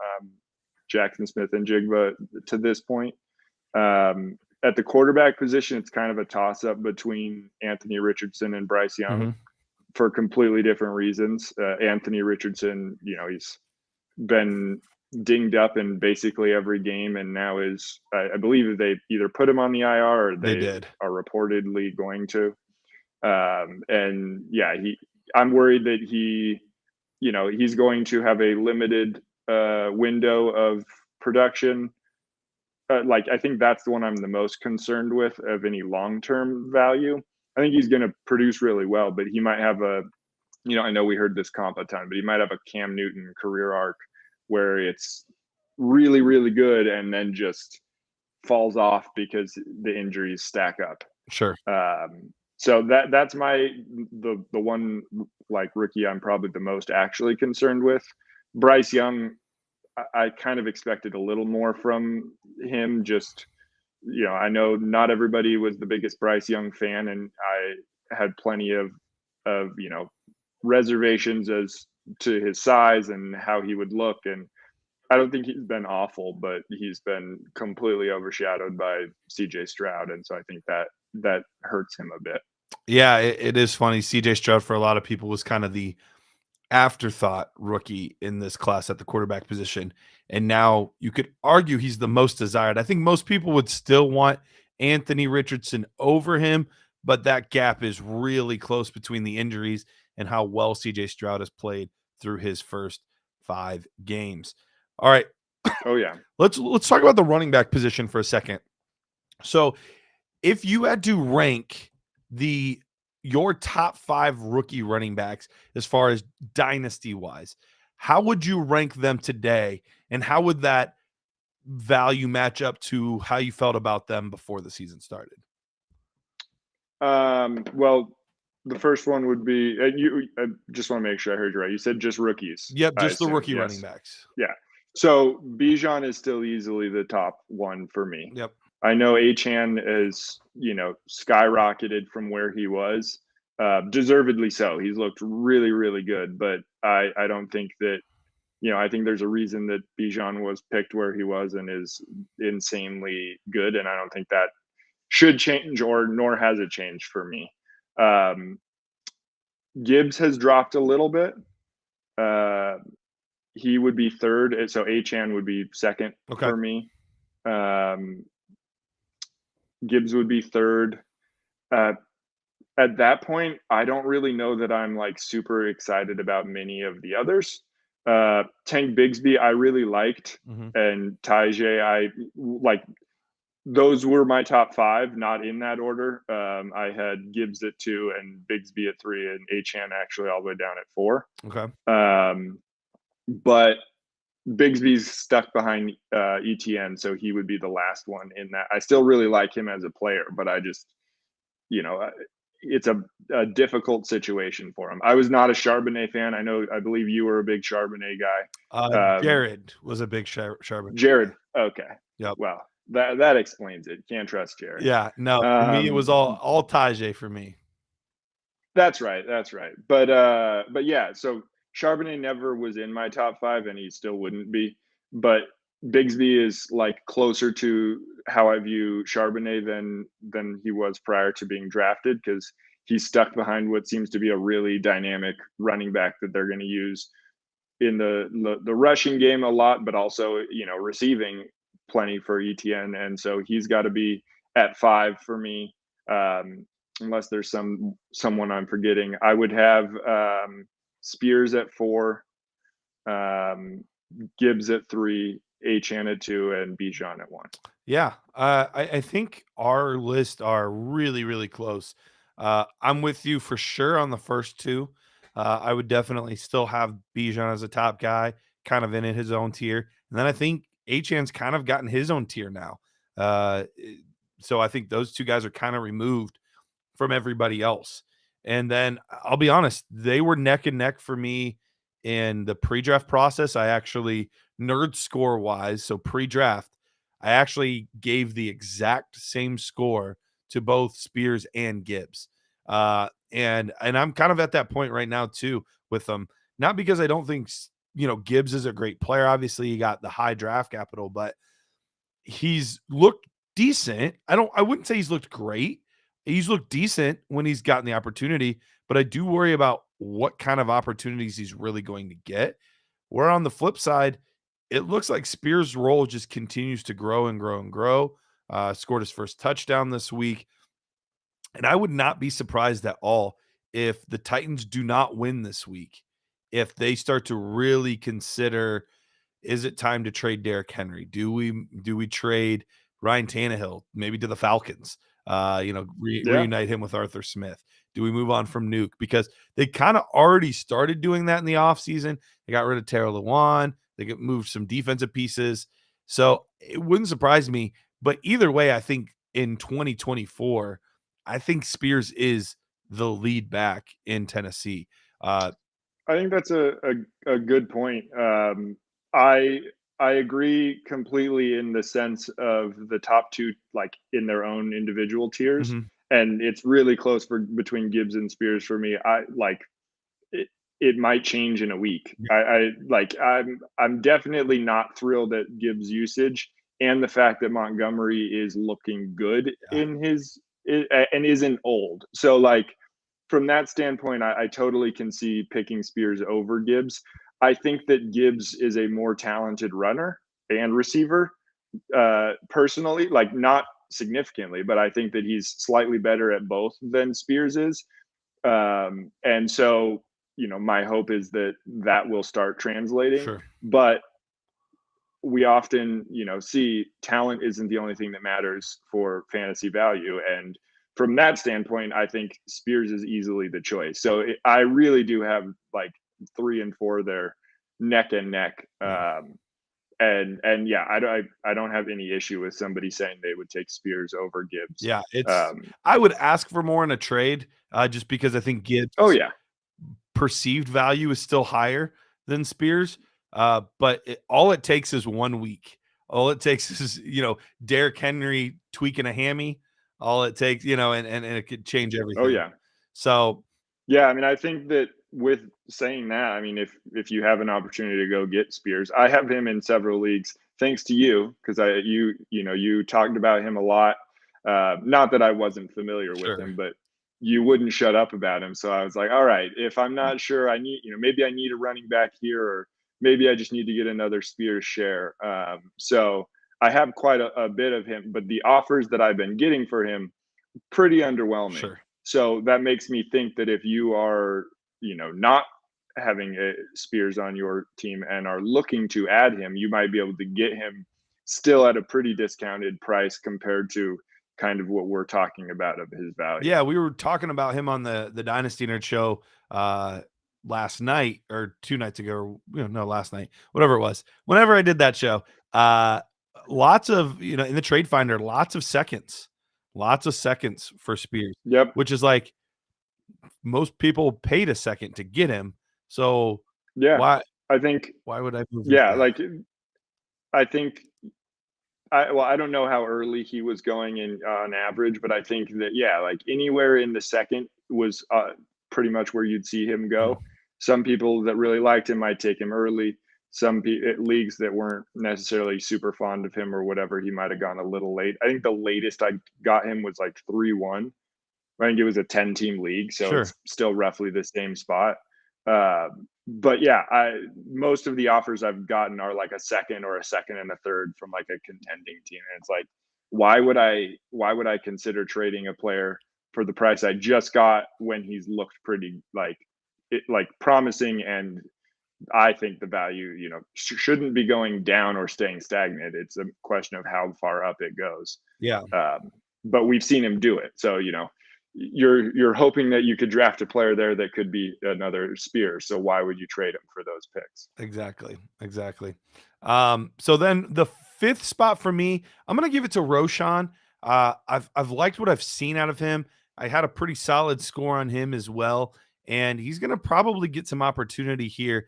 Jackson Smith and Jigba to this point. At the quarterback position, it's kind of a toss up between Anthony Richardson and Bryce Young for completely different reasons. Anthony Richardson, he's been dinged up in basically every game, and now is I believe they either put him on the IR or they are reportedly going to. And yeah, I'm worried that he's going to have a limited window of production. I think that's the one I'm the most concerned with of any long-term value. I think he's going to produce really well, but he might have I know we heard this comp a ton, but he might have a Cam Newton career arc where it's really, really good and then just falls off because the injuries stack up. Sure. So that's the one rookie I'm probably the most actually concerned with. Bryce Young, I kind of expected a little more from him. Just, I know not everybody was the biggest Bryce Young fan, and I had plenty of reservations as to his size and how he would look. And I don't think he's been awful, but he's been completely overshadowed by CJ Stroud. And so I think that hurts him a bit. Yeah, it is funny. CJ Stroud for a lot of people was kind of the afterthought rookie in this class at the quarterback position. And now you could argue he's the most desired. I think most people would still want Anthony Richardson over him, but that gap is really close between the injuries and how well CJ Stroud has played through his first 5 games. All right. Oh yeah. Let's talk about the running back position for a second. So if you had to rank your top 5 rookie running backs as far as dynasty wise, how would you rank them today? And how would that value match up to how you felt about them before the season started? Well, the first one would be, I just want to make sure I heard you right. You said just rookies. Yep, just the rookie running backs. Yeah. So Bijan is still easily the top one for me. Yep. I know Achane is, skyrocketed from where he was, deservedly so. He's looked really, really good, but I don't think that, I think there's a reason that Bijan was picked where he was and is insanely good. And I don't think that should change nor has it changed for me. Gibbs has dropped a little bit. He would be third. So Achane would be second for me. Gibbs would be third. At that point, I don't really know that I'm super excited about many of the others. Tank Bigsby, I really liked, and Tajay, I like. Those were my top 5, not in that order. I had Gibbs at 2 and Bigsby at 3 and Achane actually all the way down at 4. Okay. But Bigsby's stuck behind ETN, so he would be the last one in that. I still really like him as a player, but I just, it's a difficult situation for him. I was not a Charbonnet fan. I believe you were a big Charbonnet guy. Jared was a big Charbonnet. Jared. Okay. Yep. Well, that explains it. Can't trust Jared. Yeah. No, for me, it was all Tajay for me. That's right. But yeah, so Charbonnet never was in my top 5, and he still wouldn't be. But Bigsby is like closer to how I view Charbonnet than he was prior to being drafted, because he's stuck behind what seems to be a really dynamic running back that they're going to use in the rushing game a lot, but also, receiving plenty for ETN. And so he's got to be at 5 for me. Unless there's someone I'm forgetting. I would have Spears at 4, Gibbs at 3, Achane at 2, and Bijan at 1. Yeah, I think our list are really, really close. I'm with you for sure on the first 2. I would definitely still have Bijan as a top guy, kind of in his own tier. And then I think Achane's kind of gotten his own tier now. So I think those 2 guys are kind of removed from everybody else. And then I'll be honest, they were neck and neck for me in the pre-draft process. I actually, nerd score wise, so pre-draft, I actually gave the exact same score to both Spears and Gibbs. And I'm kind of at that point right now too with them. Not because I don't think, Gibbs is a great player. Obviously, he got the high draft capital, but he's looked decent. I wouldn't say he's looked great. He's looked decent when he's gotten the opportunity, but I do worry about what kind of opportunities he's really going to get. Where on the flip side, it looks like Spears' role just continues to grow and grow and grow. Scored his first touchdown this week. And I would not be surprised at all if the Titans do not win this week, if they start to really consider, is it time to trade Derrick Henry? Do we trade Ryan Tannehill maybe to the Falcons? Reunite him with Arthur Smith. Do we move on from Nuke? Because they kind of already started doing that in the offseason. They got rid of Terrell Lewan. They moved some defensive pieces. So it wouldn't surprise me. But either way, I think in 2024, I think Spears is the lead back in Tennessee. I think that's a good point. I agree completely in the sense of the top 2, like in their own individual tiers, and it's really close between Gibbs and Spears for me. I like it might change in a week. I'm definitely not thrilled at Gibbs' usage and the fact that Montgomery is looking good in his and isn't old. So like from that standpoint, I totally can see picking Spears over Gibbs. I think that Gibbs is a more talented runner and receiver, personally, like not significantly, but I think that he's slightly better at both than Spears is. And so, my hope is that will start translating. Sure. But we often, see talent isn't the only thing that matters for fantasy value. And from that standpoint, I think Spears is easily the choice. So I really do have like 3 and 4 there, neck and neck. And yeah, I don't have any issue with somebody saying they would take Spears over Gibbs. Yeah, it's I would ask for more in a trade, just because I think Gibbs' perceived value is still higher than Spears. But all it takes is 1 week. All it takes is Derrick Henry tweaking a hammy. All it takes, and it could change everything. Oh yeah. So yeah, I mean, I think that with saying that, I mean, if you have an opportunity to go get Spears, I have him in several leagues, thanks to you, because you talked about him a lot. Not that I wasn't familiar with him, but you wouldn't shut up about him. So I was like, all right, if I'm not sure, I need, maybe I need a running back here, or maybe I just need to get another Spears share. So I have quite a bit of him, but the offers that I've been getting for him, pretty underwhelming. Sure. So that makes me think that if you are, not having a Spears on your team and are looking to add him, you might be able to get him still at a pretty discounted price compared to kind of what we're talking about of his value. Yeah, we were talking about him on the Dynasty Nerd show last night or 2 nights ago, or no, last night, whatever it was. Whenever I did that show, lots of, in the trade finder, lots of seconds for Spears. Yep. Which is like, most people paid a second to get him. So Yeah, I think. why would I move? Yeah, like I think. I don't know how early he was going in on average, but I think that like anywhere in the second was pretty much where you'd see him go. Some people that really liked him might take him early. Some leagues that weren't necessarily super fond of him or whatever, he might have gone a little late. I think the latest I got him was like 3-1. I think it was a 10-team league, so Sure. it's still roughly the same spot. But yeah, most of the offers I've gotten are like a second or a second and a third from like a contending team, and it's like, why would I consider trading a player for the price I just got when he's looked pretty like promising, and I think the value shouldn't be going down or staying stagnant. It's a question of how far up it goes. Yeah. But we've seen him do it, so you're hoping that you could draft a player there that could be another Spear. So why would you trade him for those picks? Exactly. So then the fifth spot for me, I'm gonna give it to Roshan. I've liked what I've seen out of him. I had a pretty solid score on him as well, and he's gonna probably get some opportunity here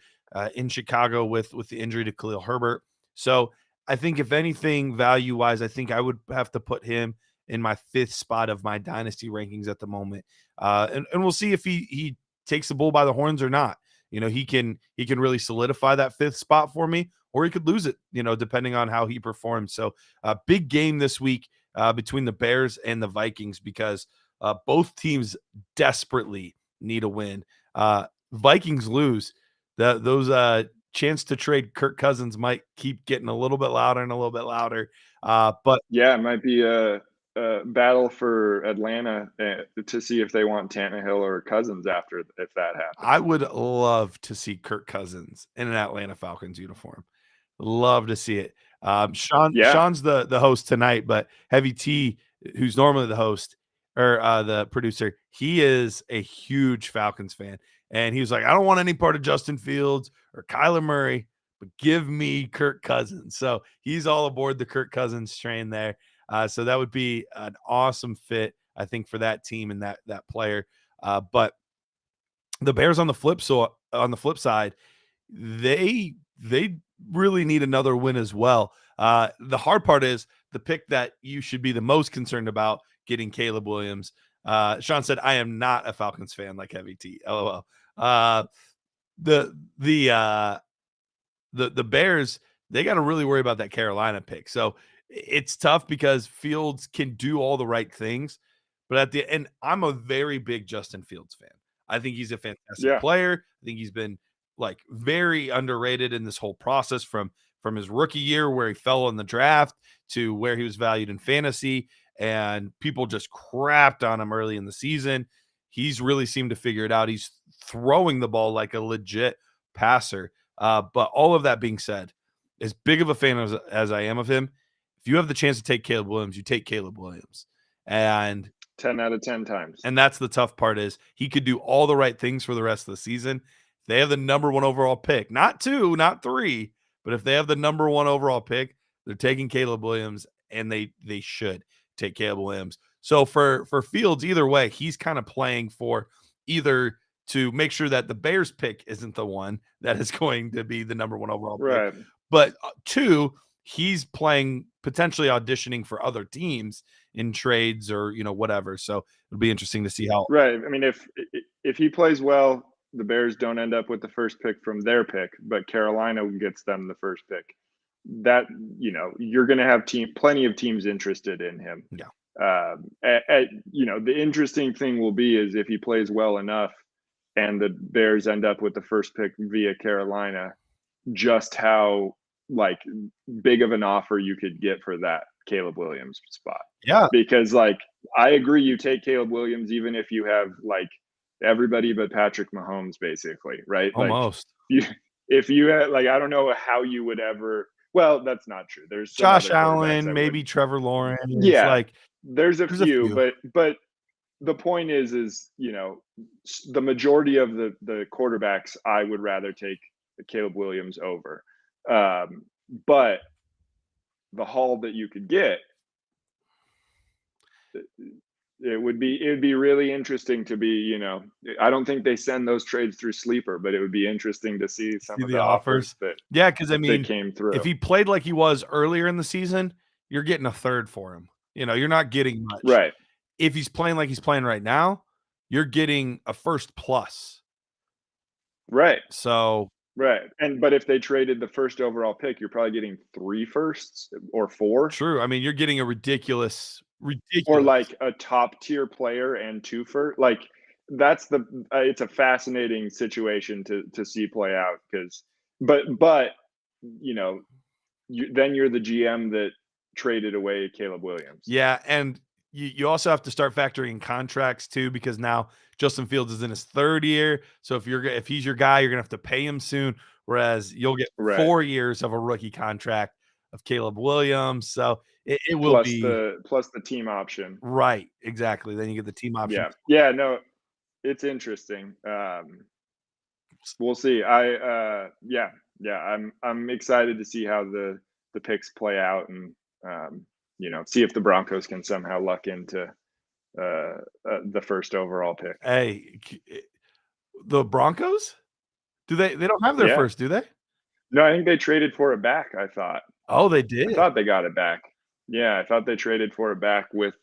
in Chicago with the injury to Khalil Herbert. So I think if anything, value wise, I think I would have to put him in my fifth spot of my dynasty rankings at the moment. And we'll see if he takes the bull by the horns or not. He can really solidify that fifth spot for me, or he could lose it, depending on how he performs. So big game this week between the Bears and the Vikings, because both teams desperately need a win. Vikings lose, those chance to trade Kirk Cousins might keep getting a little bit louder and a little bit louder. But yeah, it might be a battle for Atlanta to see if they want Tannehill or Cousins after, if that happens. I would love to see Kirk Cousins in an Atlanta Falcons uniform. Love to see it. Sean's the host tonight, but Heavy T, who's normally the host or the producer, he is a huge Falcons fan. And he was like, I don't want any part of Justin Fields or Kyler Murray, but give me Kirk Cousins. So he's all aboard the Kirk Cousins train there. So that would be an awesome fit, I think, for that team and that player. But the Bears on the flip side, they really need another win as well. The hard part is the pick that you should be the most concerned about getting Caleb Williams. Sean said, I am not a Falcons fan like Heavy T. LOL. The Bears, they got to really worry about that Carolina pick. So it's tough because Fields can do all the right things, but at the end, I'm a very big Justin Fields fan. I think he's a fantastic player. I think he's been like very underrated in this whole process from his rookie year where he fell in the draft to where he was valued in fantasy, and people just crapped on him early in the season. He's really seemed to figure it out. He's throwing the ball like a legit passer. But all of that being said, as big of a fan as I am of him, if you have the chance to take Caleb Williams, you take Caleb Williams. And 10 out of 10 times. And that's the tough part, is he could do all the right things for the rest of the season. They have the number 1 overall pick, not 2, not 3, but if they have the number 1 overall pick, they're taking Caleb Williams, and they should take Caleb Williams. So for Fields, either way, he's kind of playing for either to make sure that the Bears pick isn't the one that is going to be the number 1 overall pick, but 2, he's playing, potentially auditioning for other teams in trades or whatever. So it'll be interesting to see how. Right. I mean, if he plays well, the Bears don't end up with the first pick from their pick, but Carolina gets them the first pick. That you're going to have plenty of teams interested in him. Yeah. The interesting thing will be is if he plays well enough, and the Bears end up with the first pick via Carolina, just how big of an offer you could get for that Caleb Williams spot. Yeah. Because I agree, you take Caleb Williams even if you have everybody but Patrick Mahomes, basically, right? Almost. If you had I don't know how you would ever. Well, that's not true. There's Josh Allen, maybe Trevor Lawrence. Yeah, there's a few, but the point is the majority of the quarterbacks I would rather take Caleb Williams over. But the haul that you could get, it would be really interesting to be, I don't think they send those trades through Sleeper, but it would be interesting to see some See of the the offers that Yeah, because I they mean, came through. if he played like he was earlier in the season, you're getting a third for him. You're not getting much. Right. If he's playing like he's playing right now, you're getting a first plus. Right. So Right. But if they traded the first overall pick, you're probably getting 3 firsts or 4. true. I mean, you're getting a ridiculous. Or like a top tier player and 2 first. Like that's it's a fascinating situation to see play out because, but then you're the GM that traded away Caleb Williams. Yeah, and you also have to start factoring contracts too, because now Justin Fields is in his 3rd year. So if he's your guy, you're gonna have to pay him soon. Whereas you'll get 4 years of a rookie contract of Caleb Williams. So it will plus the team option. Right, exactly. Then you get the team option. Yeah, no, it's interesting. We'll see. I'm excited to see how the picks play out and see if the Broncos can somehow luck into the first overall pick. Hey, the Broncos? They don't have their first, do they? No, I think they traded for it back, I thought. Oh, they did? I thought they got it back. Yeah, I thought they traded for it back with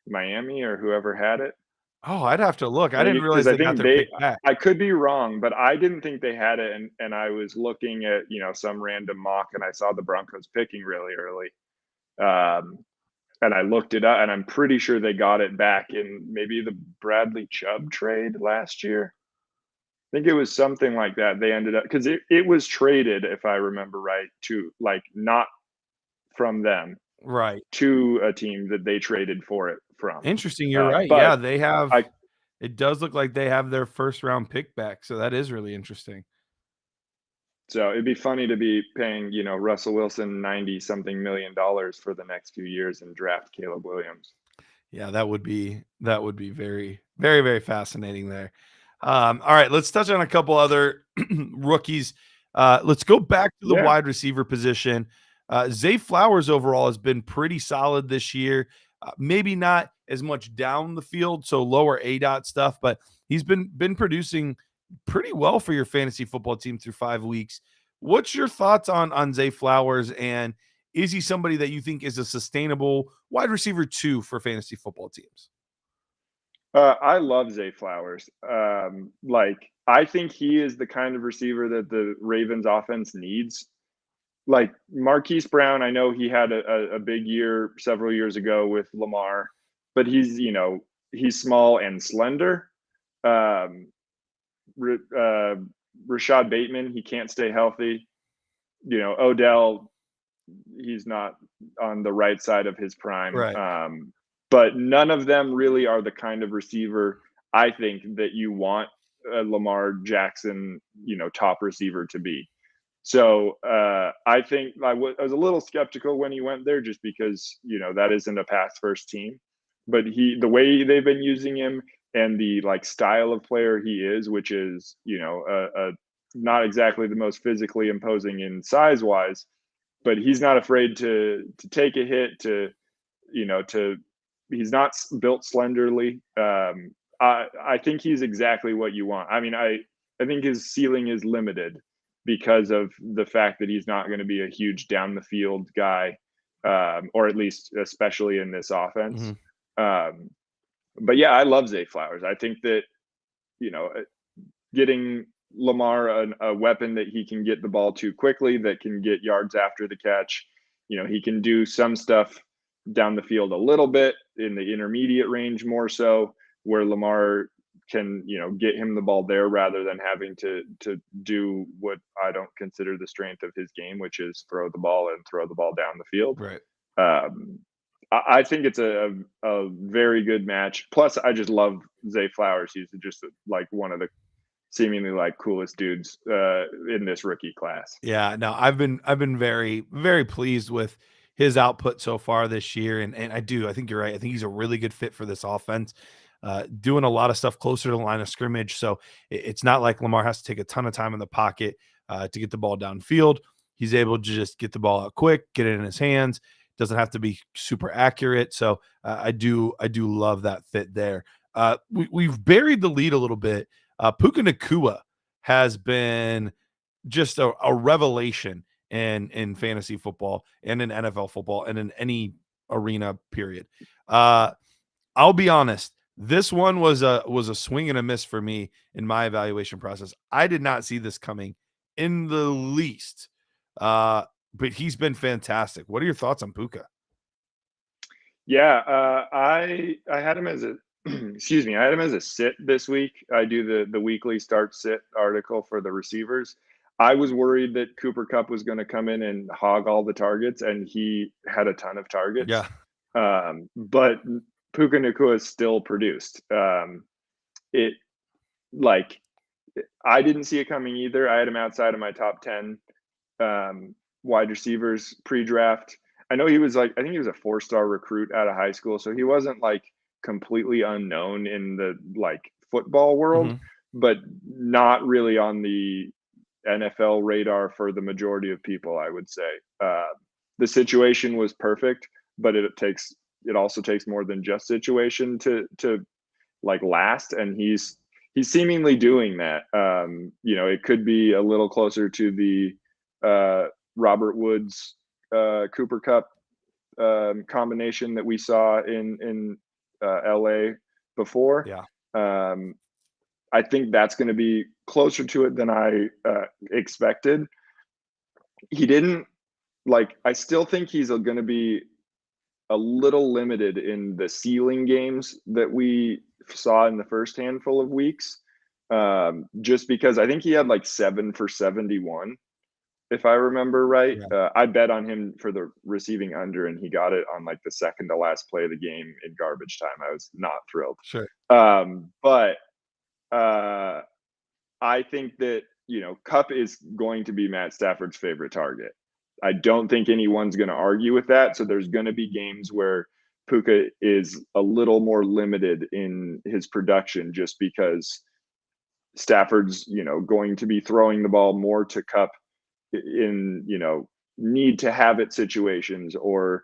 Miami or whoever had it. Oh, I'd have to look. I didn't realize they got their pick back. I could be wrong, but I didn't think they had it, and I was looking at some random mock, and I saw the Broncos picking really early, and I looked it up, and I'm pretty sure they got it back in maybe the Bradley Chubb trade last year. I think it was something like that. They ended up because it was traded, if I remember right, to not from them, right, to a team that they traded for it from. Interesting. You're right. Yeah, they have. It does look like they have their first round pick back, so that is really interesting. So it'd be funny to be paying, Russell Wilson $90-something million for the next few years and draft Caleb Williams. Yeah, that would be very, very, very fascinating there. All right, let's touch on a couple other rookies. Let's go back to the wide receiver position. Zay Flowers overall has been pretty solid this year. Maybe not as much down the field, so lower ADOT stuff, but he's been producing pretty well for your fantasy football team through 5 weeks. What's your thoughts on Zay Flowers, and is he somebody that you think is a sustainable wide receiver 2 for fantasy football teams? I love Zay Flowers. I think he is the kind of receiver that the Ravens offense needs. Like Marquise Brown, I know he had a big year several years ago with Lamar, but he's small and slender. Rashad Bateman, he can't stay healthy. Odell, he's not on the right side of his prime. Right. But none of them really are the kind of receiver I think that you want a Lamar Jackson, top receiver to be. So I think I was a little skeptical when he went there, just because that isn't a pass first team. But the way they've been using him and the style of player he is, which is not exactly the most physically imposing in size wise, but he's not afraid to take a hit, he's not built slenderly. I think he's exactly what you want. I mean, I think his ceiling is limited because of the fact that he's not going to be a huge down the field guy, or at least especially in this offense. Mm-hmm. But yeah, I love Zay Flowers. I think that, getting Lamar a weapon that he can get the ball to quickly, that can get yards after the catch. He can do some stuff down the field a little bit in the intermediate range, more so, where Lamar can, get him the ball there rather than having to do what I don't consider the strength of his game, which is throw the ball down the field. Right. I think it's a very good match. Plus, I just love Zay Flowers. He's just one of the seemingly coolest dudes in this rookie class. Yeah, no, I've been very, very pleased with his output so far this year. And I think you're right. I think he's a really good fit for this offense, doing a lot of stuff closer to the line of scrimmage. So it's not like Lamar has to take a ton of time in the pocket to get the ball downfield. He's able to just get the ball out quick, get it in his hands, doesn't have to be super accurate. So I do love that fit there. We've buried the lead a little bit. Puka Nacua has been just a revelation in fantasy football and in NFL football and in any arena, period. I'll be honest. This one was a swing and a miss for me in my evaluation process. I did not see this coming in the least. But he's been fantastic. What are your thoughts on Puka? Yeah, I had him as a excuse me, I had him as a sit this week. I do the weekly start sit article for the receivers. I was worried that Cooper Kupp was going to come in and hog all the targets, and he had a ton of targets. Yeah. But Puka Nacua still produced. It like I didn't see it coming either. I had him outside of my top 10 wide receivers pre-draft. I know he was I think he was a 4-star recruit out of high school, so he wasn't completely unknown in the football world, but not really on the NFL radar for the majority of people, I would say. The situation was perfect, but it also takes more than just situation to last, and he's seemingly doing that. It could be a little closer to the Robert Woods Cooper Kupp combination that we saw in LA before. Yeah. I think that's going to be closer to it than I expected. He didn't I still think he's going to be a little limited in the ceiling games that we saw in the first handful of weeks. Just because I think he had 7 for 71, if I remember right. Yeah. I bet on him for the receiving under, and he got it on the second to last play of the game in garbage time. I was not thrilled. Sure. But I think that, Kupp is going to be Matt Stafford's favorite target. I don't think anyone's going to argue with that. So there's going to be games where Puka is a little more limited in his production just because Stafford's, going to be throwing the ball more to Kupp in, need to have it situations, or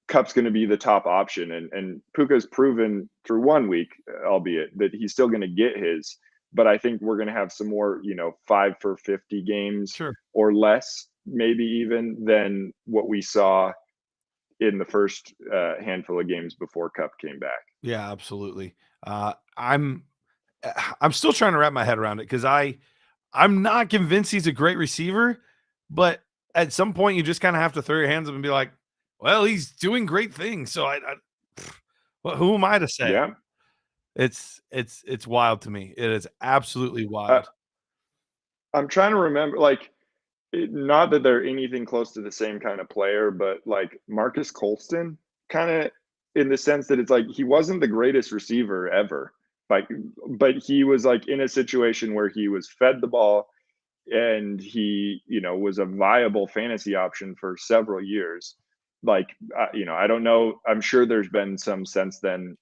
Kupp's going to be the top option. And Puka's proven through 1 week, albeit, that he's still going to get his. But I think we're going to have some more, 5 for 50 games or less, maybe even, than what we saw in the first handful of games before Kupp came back. Yeah, absolutely. I'm still trying to wrap my head around it because I'm not convinced he's a great receiver, but at some point you just kind of have to throw your hands up and be like, well, he's doing great things. So well, who am I to say? Yeah. It's wild to me. It is absolutely wild. I'm trying to remember, not that they're anything close to the same kind of player, but Marcus Colston, kind of in the sense that it's he wasn't the greatest receiver ever, but he was in a situation where he was fed the ball, and he was a viable fantasy option for several years. I don't know. I'm sure there's been some since then,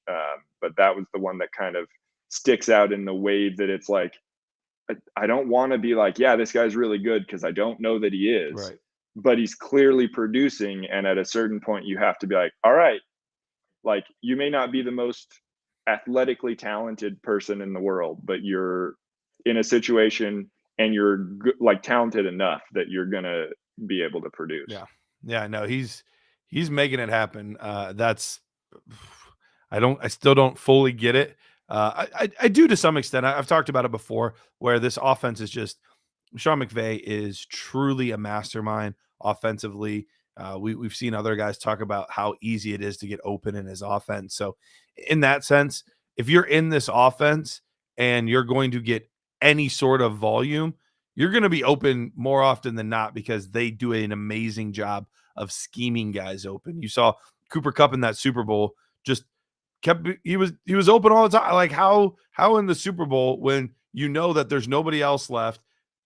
but that was the one that kind of sticks out in the wave that it's I don't want to be yeah, this guy's really good, because I don't know that he is. Right. But he's clearly producing, and at a certain point you have to be all right, you may not be the most athletically talented person in the world, but you're in a situation and you're talented enough that you're going to be able to produce. Yeah. Yeah, no, he's making it happen. I still don't fully get it. I do to some extent. I've talked about it before, where this offense is just, Sean McVay is truly a mastermind offensively. We've seen other guys talk about how easy it is to get open in his offense. So in that sense, if you're in this offense and you're going to get any sort of volume, you're going to be open more often than not, because they do an amazing job of scheming guys open. You saw Cooper Kupp in that Super Bowl, just he was open all the time. How in the Super Bowl, when you know that there's nobody else left,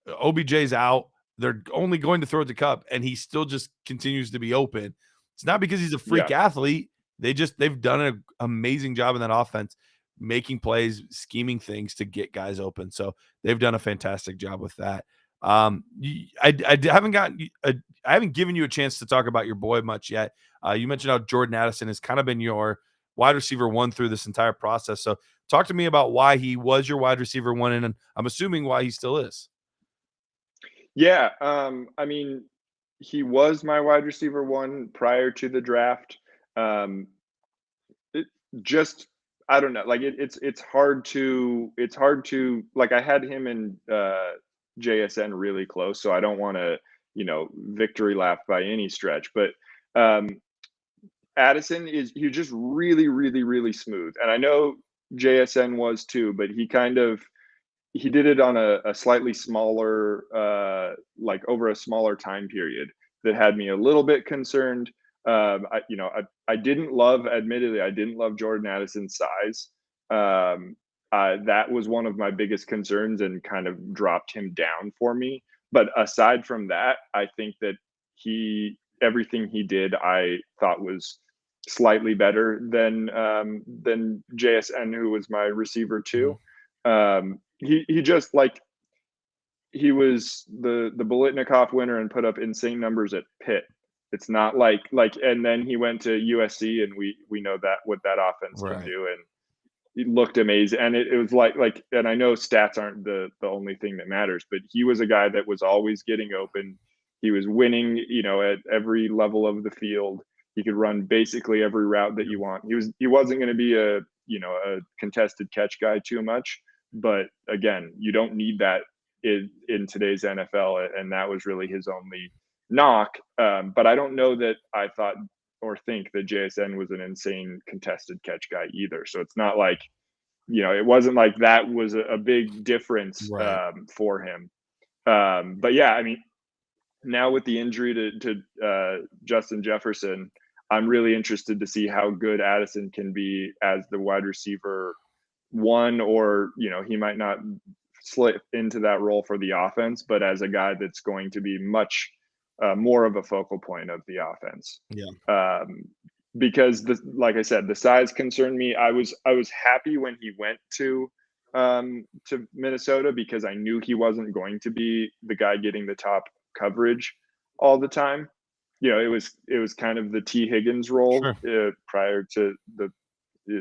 OBJ's out, they're only going to throw it to Kupp, and he still just continues to be open. It's not because he's a freak athlete. They've done an amazing job in that offense, making plays, scheming things to get guys open. So they've done a fantastic job with that. I haven't given you a chance to talk about your boy much yet. You mentioned how Jordan Addison has kind of been your wide receiver one through this entire process. So talk to me about why he was your wide receiver one, and I'm assuming why he still is. Yeah, I mean, he was my wide receiver one prior to the draft. Um, it just I don't know, like it's hard to like I had him and JSN really close, so I don't want to victory lap by any stretch, but um, Addison he's just really really really smooth, and I know JSN was too, but he did it on a slightly smaller, like over a smaller time period that had me a little bit concerned. I didn't love, admittedly, I didn't love Jordan Addison's size. That was one of my biggest concerns and kind of dropped him down for me. But aside from that, I think that everything he did, I thought was slightly better than JSN, who was my receiver too. He just like he was the Bolitnikoff winner and put up insane numbers at Pitt. It's not like and then he went to USC and we know that what that offense can do, and he looked amazing. And it was like and I know stats aren't the only thing that matters, but he was a guy that was always getting open. He was winning, at every level of the field. He could run basically every route that you want. He wasn't going to be a contested catch guy too much, but again, you don't need that in today's NFL, and that was really his only knock. But I don't know that I thought or think that JSN was an insane contested catch guy either. So it's not like, it wasn't like that was a big difference for him. But yeah, I mean, now with the injury to Justin Jefferson, I'm really interested to see how good Addison can be as the wide receiver one, or he might not slip into that role for the offense, but as a guy that's going to be much more of a focal point of the offense. Yeah. Because like I said, the size concerned me. I was happy when he went to Minnesota, because I knew he wasn't going to be the guy getting the top coverage all the time. It was kind of the T. Higgins role prior to the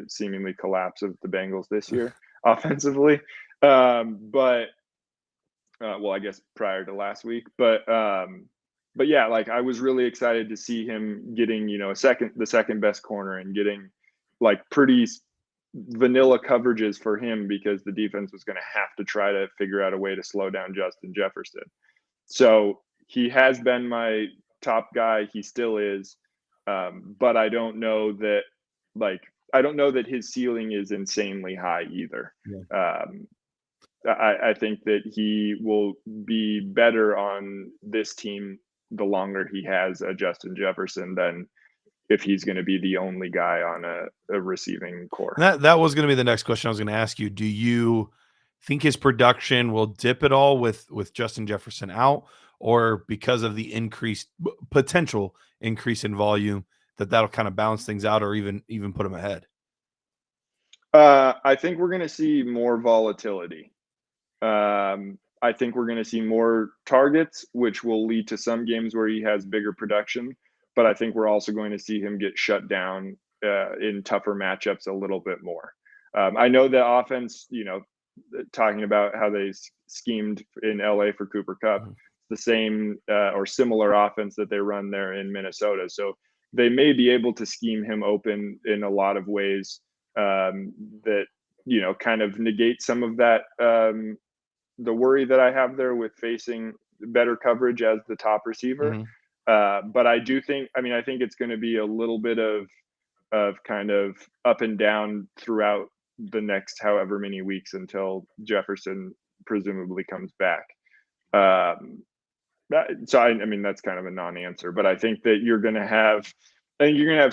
seemingly collapse of the Bengals this year offensively. But I guess prior to last week, but yeah, like I was really excited to see him getting, the second best corner, and getting like pretty vanilla coverages for him, because the defense was going to have to try to figure out a way to slow down Justin Jefferson. So he has been my top guy. He still is. But I don't know that his ceiling is insanely high either. Yeah. I think that he will be better on this team the longer he has a Justin Jefferson than if he's going to be the only guy on a receiving core. That was going to be the next question I was going to ask you. Do you think his production will dip at all with Justin Jefferson out, or because of the potential increase in volume that'll kind of balance things out, or even put him ahead? I think we're going to see more volatility. I think we're going to see more targets, which will lead to some games where he has bigger production. But I think we're also going to see him get shut down in tougher matchups a little bit more. I know the offense, talking about how they schemed in LA for Cooper Kupp, the same or similar offense that they run there in Minnesota. So they may be able to scheme him open in a lot of ways that, kind of negate some of that, the worry that I have there with facing better coverage as the top receiver. But I do think, I think it's going to be a little bit of kind of up and down throughout the next however many weeks until Jefferson presumably comes back. So that's kind of a non-answer, but I think that you're going to have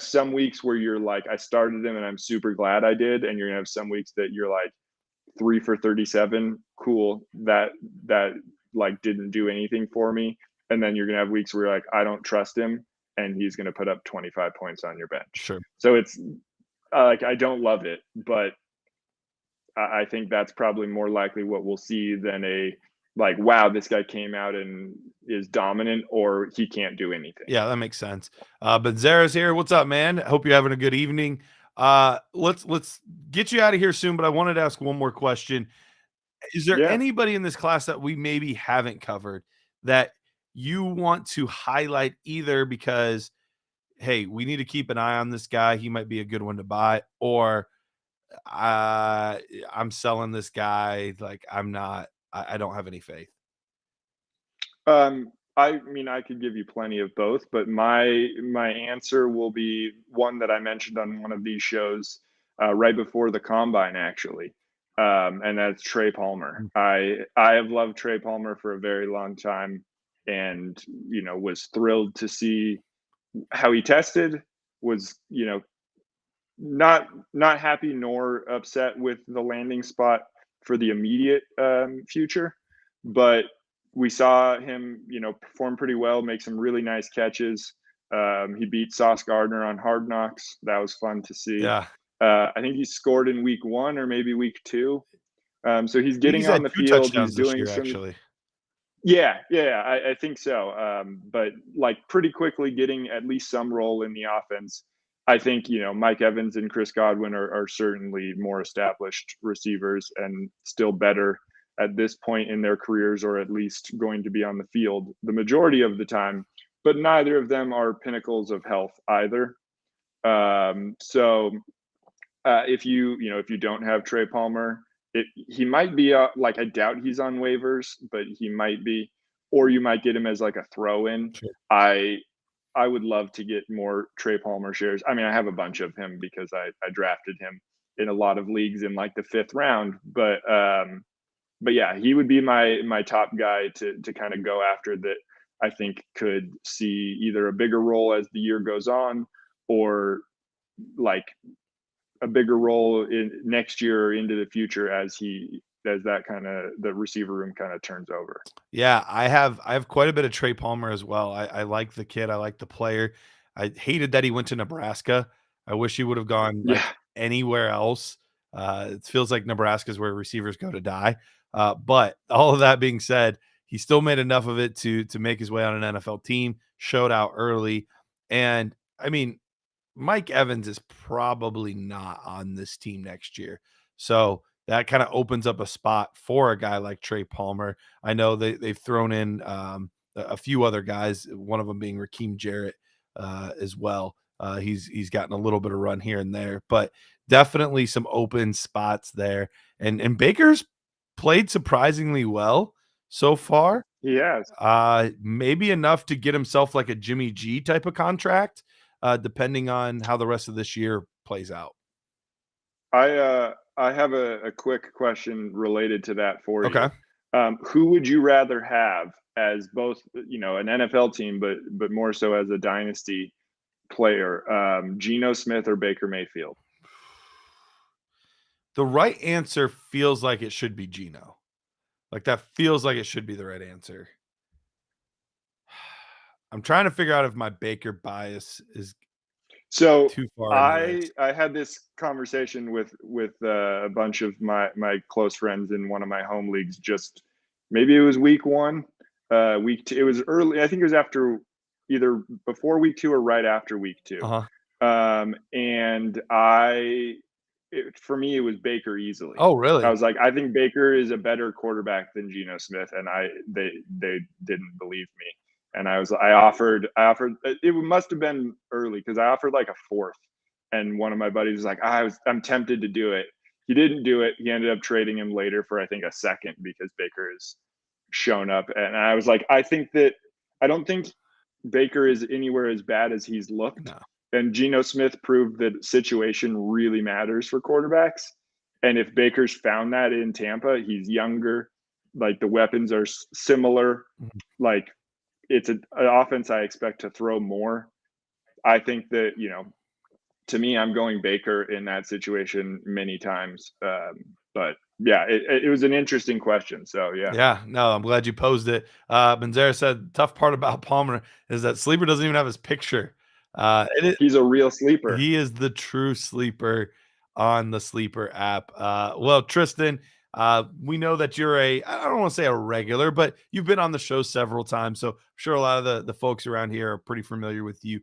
some weeks where you're like, I started him and I'm super glad I did. And you're going to have some weeks that you're like 3 for 37. Cool. That like didn't do anything for me. And then you're going to have weeks where you're like, I don't trust him, and he's going to put up 25 points on your bench. Sure. So it's like, I don't love it, but I think that's probably more likely what we'll see than a, like, wow, this guy came out and is dominant, or he can't do anything. Yeah, that makes sense. But Zara's here. What's up, man? Hope you're having a good evening. Let's get you out of here soon, but I wanted to ask one more question. Is there Yeah. anybody in this class that we maybe haven't covered that you want to highlight, either because, hey, we need to keep an eye on this guy, he might be a good one to buy, or I'm selling this guy, like I don't have any faith? I mean, I could give you plenty of both, but my answer will be one that I mentioned on one of these shows right before the combine, actually, and that's Trey Palmer. I have loved Trey Palmer for a very long time, and was thrilled to see how he tested. Was not happy nor upset with the landing spot for the immediate future, but we saw him, perform pretty well, make some really nice catches. He beat Sauce Gardner on Hard Knocks. That was fun to see. Yeah. I think he scored in week 1 or maybe week 2. So he's getting He's on had the 2 field. touchdowns He's this doing year, some. actually. Yeah, I think so. But like pretty quickly getting at least some role in the offense. I think, Mike Evans and Chris Godwin are certainly more established receivers and still better at this point in their careers, or at least going to be on the field the majority of the time. But neither of them are pinnacles of health either. So if you don't have Trey Palmer, he might be like, I doubt he's on waivers, but he might be, or you might get him as like a throw-in. Sure. I would love to get more Trey Palmer shares. I mean, I have a bunch of him because I drafted him in a lot of leagues in like the 5th round, but yeah, he would be my top guy to kind of go after, that I think could see either a bigger role as the year goes on, or like a bigger role in next year or into the future as that kind of the receiver room kind of turns over. Yeah, I have quite a bit of Trey Palmer as well. I like the kid. I like the player. I hated that he went to Nebraska. I wish he would have gone like anywhere else. It feels like Nebraska is where receivers go to die. But all of that being said, he still made enough of it to make his way on an NFL team, showed out early. And I mean, Mike Evans is probably not on this team next year. So that kind of opens up a spot for a guy like Trey Palmer. I know they've thrown in a few other guys, one of them being Raheem Jarrett as well. He's gotten a little bit of run here and there, but definitely some open spots there. And Baker's played surprisingly well so far. He has. Maybe enough to get himself like a Jimmy G type of contract, depending on how the rest of this year plays out. I have a quick question related to that for you. Okay. Who would you rather have as both, an NFL team, but more so as a dynasty player, Geno Smith or Baker Mayfield? The right answer feels like it should be Geno. Like that feels like it should be the right answer. I'm trying to figure out if my Baker bias is so too far. I had this conversation with a bunch of my close friends in one of my home leagues. Just maybe it was week 1, week 2. It was early. I think it was after, either before week 2 or right after week 2. And for me, it was Baker easily. Oh, really? I was like, I think Baker is a better quarterback than Geno Smith, and they didn't believe me. And I offered. It must have been early because I offered like a 4th, and one of my buddies was like, I'm tempted to do it. He didn't do it. He ended up trading him later for, I think, a 2nd because Baker has shown up. And I was like, I don't think Baker is anywhere as bad as he's looked. No. And Geno Smith proved that situation really matters for quarterbacks. And if Baker's found that in Tampa, he's younger, like the weapons are similar. Like it's an offense I expect to throw more. I think that, to me, I'm going Baker in that situation many times. But yeah, it was an interesting question. So yeah. Yeah, no, I'm glad you posed it. Benzera said, tough part about Palmer is that Sleeper doesn't even have his picture. He's a real sleeper. He is the true sleeper on the Sleeper app. Well, Tristan, We know that you're I don't want to say a regular, but you've been on the show several times. So I'm sure a lot of the folks around here are pretty familiar with you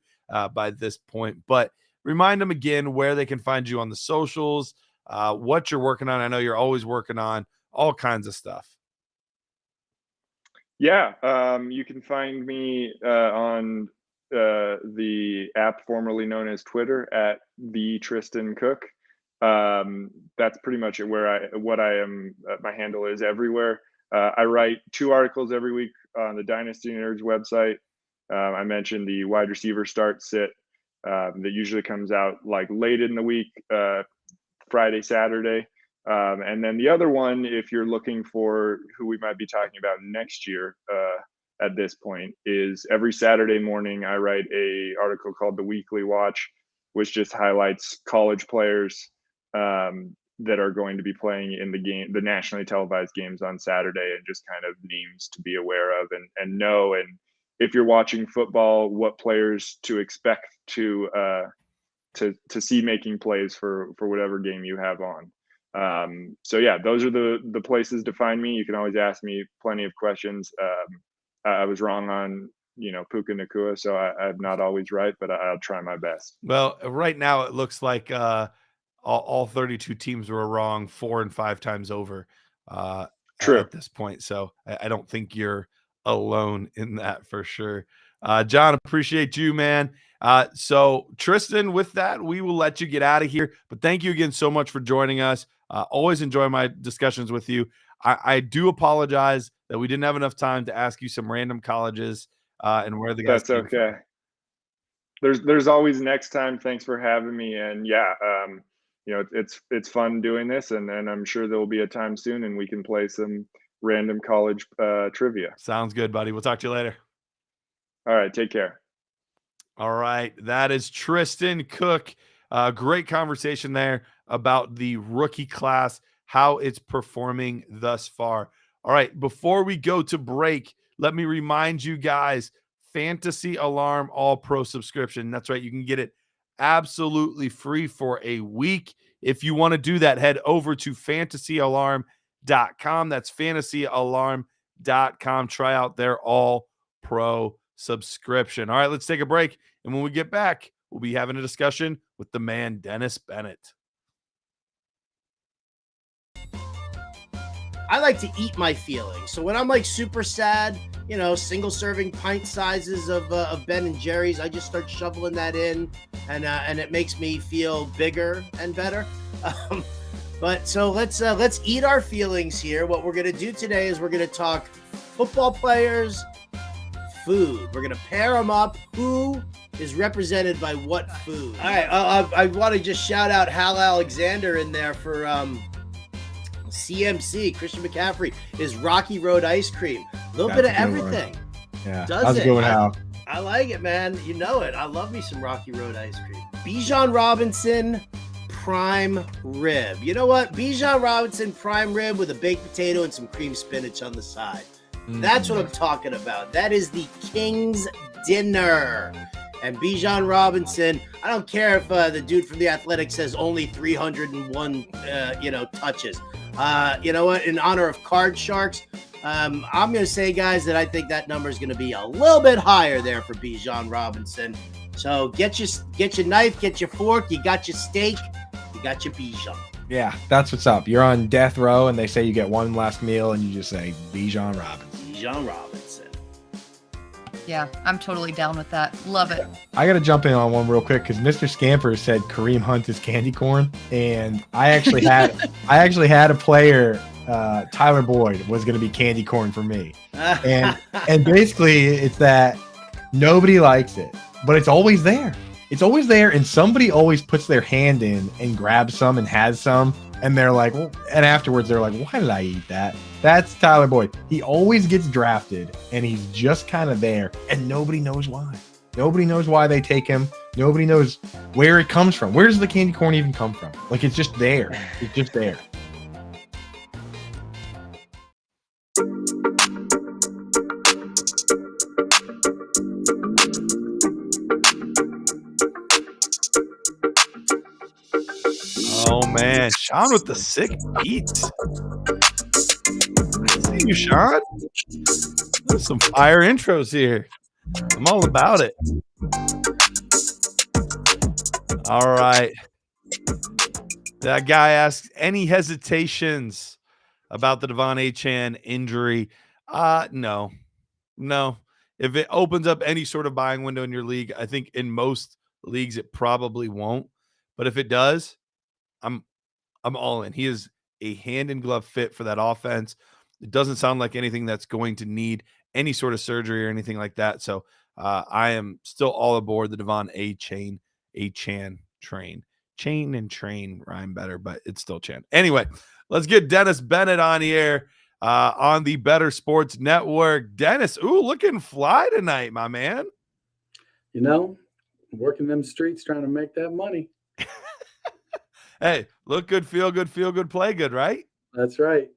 by this point. But remind them again where they can find you on the socials, what you're working on. I know you're always working on all kinds of stuff. Yeah, you can find me on the app formerly known as Twitter at the Tristan Cook. That's pretty much what I am. My handle is everywhere. I write 2 articles every week on the Dynasty Nerds website. I mentioned the wide receiver start sit that usually comes out like late in the week, Friday, Saturday. And then the other one, if you're looking for who we might be talking about next year at this point, is every Saturday morning I write a article called The Weekly Watch, which just highlights college players that are going to be playing in the nationally televised games on Saturday, and just kind of names to be aware of and know. And if you're watching football, what players to expect to see making plays for whatever game you have on. So yeah, those are the places to find me. You can always ask me plenty of questions. I was wrong on Puka Nacua, so I'm not always right, but I'll try my best. Well, right now it looks like all 32 teams were wrong 4 and 5 times over True. at this point. So I don't think you're alone in that for sure. John, appreciate you, man. So Tristan, with that, we will let you get out of here. But thank you again so much for joining us. Always enjoy my discussions with you. I do apologize that we didn't have enough time to ask you some random colleges and where the guys. That's okay. There's always next time. Thanks for having me. And yeah, it's fun doing this, and I'm sure there will be a time soon, and we can play some random college trivia. Sounds good, buddy. We'll talk to you later. All right, take care. All right, that is Tristan Cook. Great conversation there about the rookie class, how it's performing thus far. All right, before we go to break, let me remind you guys, Fantasy Alarm All-Pro subscription. That's right, you can get it absolutely free for a week. If you want to do that, head over to fantasyalarm.com. That's fantasyalarm.com. Try out their All-Pro subscription. All right, let's take a break. And when we get back, we'll be having a discussion with the man, Dennis Bennett. I like to eat my feelings. So when I'm like super sad, single serving pint sizes of Ben and Jerry's, I just start shoveling that in, and it makes me feel bigger and better. But so let's eat our feelings here. What we're gonna do today is we're gonna talk football players, food. We're gonna pair them up. Who is represented by what food? All right, I want to just shout out Hal Alexander in there for CMC. Christian McCaffrey is Rocky Road ice cream. A little bit of everything. Yeah, does it? Good one, Hal. I like it, man. You know it. I love me some Rocky Road ice cream. Bijan Robinson prime rib. You know what? Bijan Robinson prime rib with a baked potato and some cream spinach on the side. That's what I'm talking about. That is the King's dinner. And Bijan Robinson, I don't care if the dude from The Athletic says only 301, touches. You know what? In honor of Card Sharks, I'm going to say, guys, that I think that number is going to be a little bit higher there for Bijan Robinson. So get your knife, get your fork, you got your steak, you got your Bijan. Yeah, that's what's up. You're on death row, and they say you get one last meal, and you just say Bijan Robinson. Bijan Robinson. Yeah, I'm totally down with that. Love it. I got to jump in on one real quick because Mr. Scamper said Kareem Hunt is candy corn, and I actually had a player, Tyler Boyd, was going to be candy corn for me, and basically it's that nobody likes it, but it's always there. It's always there, and somebody always puts their hand in and grabs some and has some, and they're like, well, and afterwards they're like, why did I eat that? That's Tyler Boyd. He always gets drafted, and he's just kind of there, and nobody knows why. Nobody knows why they take him. Nobody knows where it comes from. Where does the candy corn even come from? Like, it's just there. It's just there. Oh man, Sean with the sick beats. see you, Sean. There's some fire intros here. I'm all about it. All right. That guy asked, any hesitations about the Devon Achane injury? No. If it opens up any sort of buying window in your league, I think in most leagues it probably won't. But if it does, I'm all in. He is a hand in glove fit for that offense. It doesn't sound like anything that's going to need any sort of surgery or anything like that. So I am still all aboard the Devon Achane train. Chain and train rhyme better, but it's still Chan. Anyway, let's get Dennis Bennett on here on the Better Sports Network. Dennis, looking fly tonight, my man. You know, working them streets trying to make that money. Hey, look good, feel good, play good, right? That's right.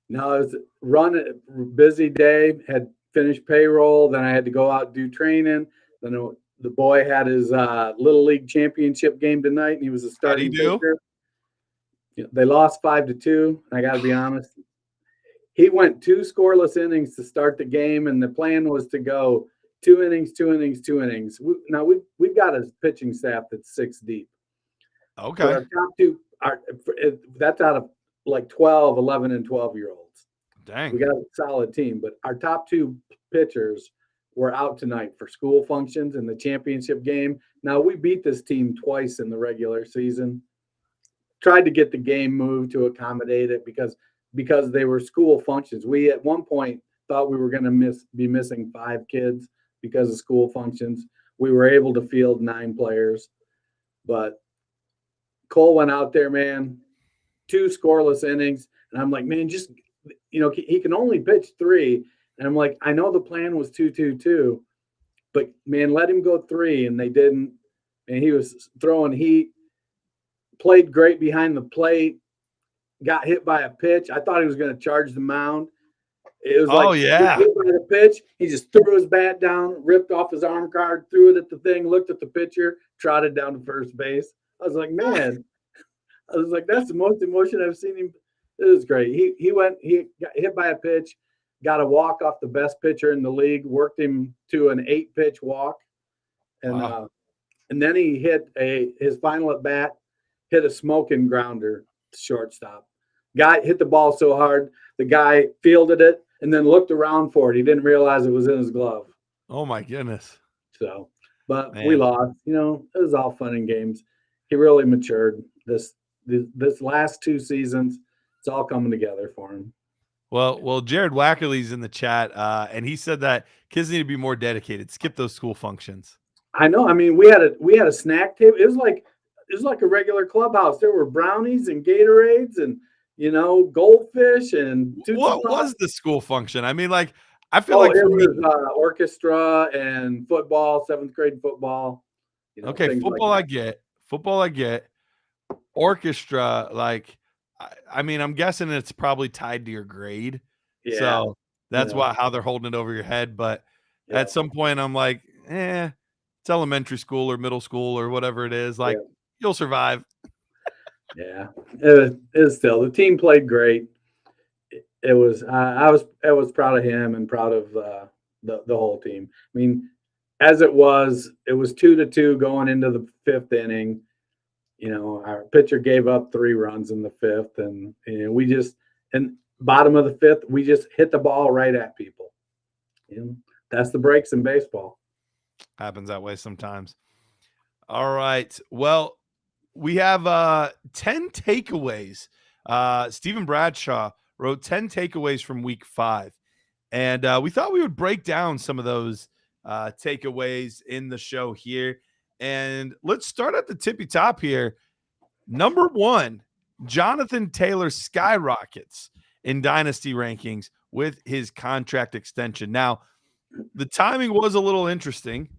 Now I was running busy day, had finished payroll, then I had to go out and do training. Then the boy had his little league championship game tonight, and he was a starting pitcher. They lost 5-2. I got to be honest. He went 2 scoreless innings to start the game, and the plan was to go 2 innings. Now we've got a pitching staff that's 6 deep. Okay. So our top 2 that's out of like 12, 11, and 12-year-olds. Dang. We got a solid team, but our top 2 pitchers were out tonight for school functions in the championship game. Now, we beat this team twice in the regular season. Tried to get the game moved to accommodate it because they were school functions. We at one point thought we were going to be missing 5 kids because of school functions. We were able to field 9 players, but Cole went out there, man, 2 scoreless innings, and I'm like, man, just he can only pitch 3. And I'm like, I know the plan was 2-2-2, but man, let him go 3, and they didn't. And he was throwing heat, played great behind the plate, got hit by a pitch. I thought he was going to charge the mound. It was like, hit by the pitch. He just threw his bat down, ripped off his arm guard, threw it at the thing, looked at the pitcher, trotted down to first base. I was like, man, that's the most emotion I've seen him. It was great. He got hit by a pitch, got a walk off the best pitcher in the league, worked him to an 8-pitch walk. And and then he hit his final at bat, hit a smoking grounder to shortstop. Guy hit the ball so hard, the guy fielded it and then looked around for it. He didn't realize it was in his glove. Oh my goodness. So, but we lost. It was all fun and games. He really matured this last 2 seasons. It's all coming together for him. Well, Jared Wackerly's in the chat, and he said that kids need to be more dedicated. Skip those school functions. I know. I mean, we had a snack table. It was like a regular clubhouse. There were brownies and Gatorades and goldfish and what was the school function? I mean, like I feel like it was orchestra and football, 7th grade football. Okay, football like I get. Orchestra, like. I mean, I'm guessing it's probably tied to your grade. Yeah. So that's how they're holding it over your head. But at some point I'm like, it's elementary school or middle school or whatever it is. Like you'll survive. Yeah. It was still, the team played great. It was, I was proud of him and proud of the whole team. I mean, as it was 2-2 going into the 5th inning. Our pitcher gave up 3 runs in the 5th, and bottom of the 5th, we just hit the ball right at people. That's the breaks in baseball. Happens that way sometimes. All right. Well, we have 10 takeaways. Stephen Bradshaw wrote 10 takeaways from week 5. And we thought we would break down some of those takeaways in the show here. And let's start at the tippy top here. Number 1, Jonathan Taylor skyrockets in dynasty rankings with his contract extension. Now, the timing was a little interesting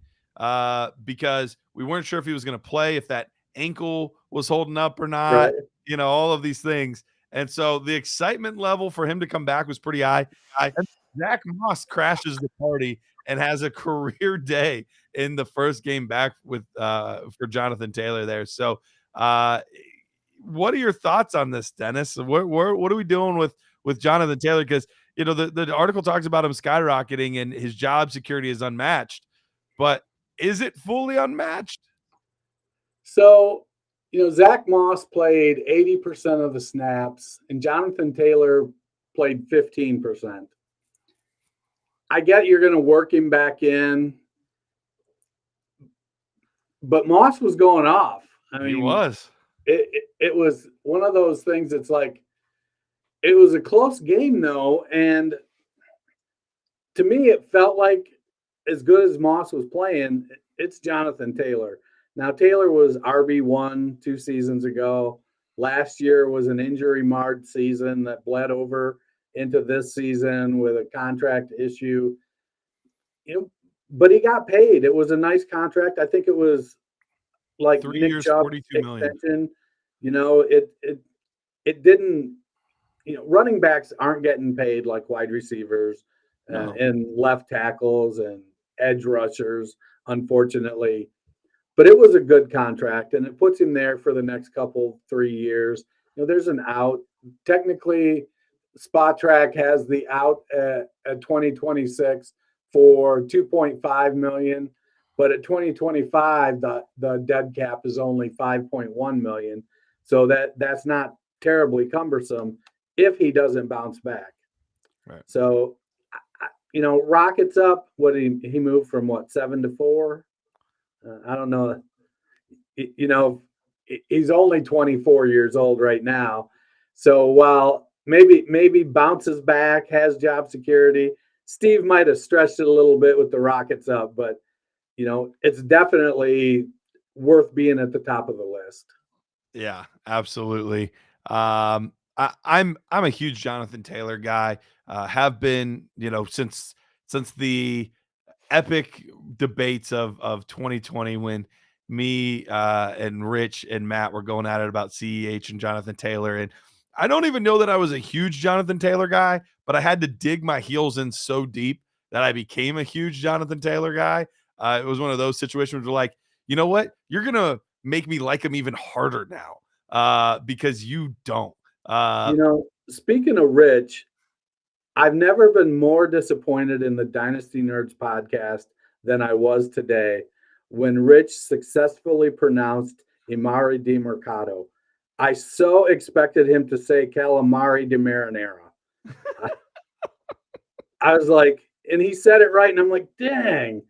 because we weren't sure if he was going to play, if that ankle was holding up or not, all of these things. And so the excitement level for him to come back was pretty high. And Zach Moss crashes the party and has a career day in the first game back with for Jonathan Taylor there. So what are your thoughts on this, Dennis? What are we doing with Jonathan Taylor? Because the article talks about him skyrocketing and his job security is unmatched, but is it fully unmatched? So, Zach Moss played 80% of the snaps, and Jonathan Taylor played 15%. I get you're going to work him back in, but Moss was going off. I mean, He was. It was one of those things. It's like it was a close game, though, and to me, it felt like as good as Moss was playing, it's Jonathan Taylor. Now, Taylor was RB1 2 seasons ago. Last year was an injury-marred season that bled over into this season with a contract issue. But he got paid. It was a nice contract. I think it was like 3 Nick years, Chubb's $42 million. extension. It didn't. Running backs aren't getting paid like wide receivers No. and left tackles and edge rushers, unfortunately. But it was a good contract, and it puts him there for the next 3 years. There's an out. Technically, Spot Track has the out at 2026 for $2.5 million, but at 2025, the dead cap is only $5.1 million. So that's not terribly cumbersome if he doesn't bounce back. Right. So, Rockets up. What he moved from 7 to 4? I don't know. He's only 24 years old right now. So while maybe bounces back, has job security, Steve might have stretched it a little bit with the Rockets up, but it's definitely worth being at the top of the list. Yeah, absolutely. I'm a huge Jonathan Taylor guy. Have been, since the epic debates of 2020 when me and Rich and Matt were going at it about CEH and Jonathan Taylor. And I don't even know that I was a huge Jonathan Taylor guy, but I had to dig my heels in so deep that I became a huge Jonathan Taylor guy. It was one of those situations where like, you know what? You're going to make me like him even harder now because you don't. Speaking of Rich, I've never been more disappointed in the Dynasty Nerds podcast than I was today when Rich successfully pronounced Imari Di Mercado. I so expected him to say Calamari de Marinara. I was like, and he said it right, and I'm like, dang,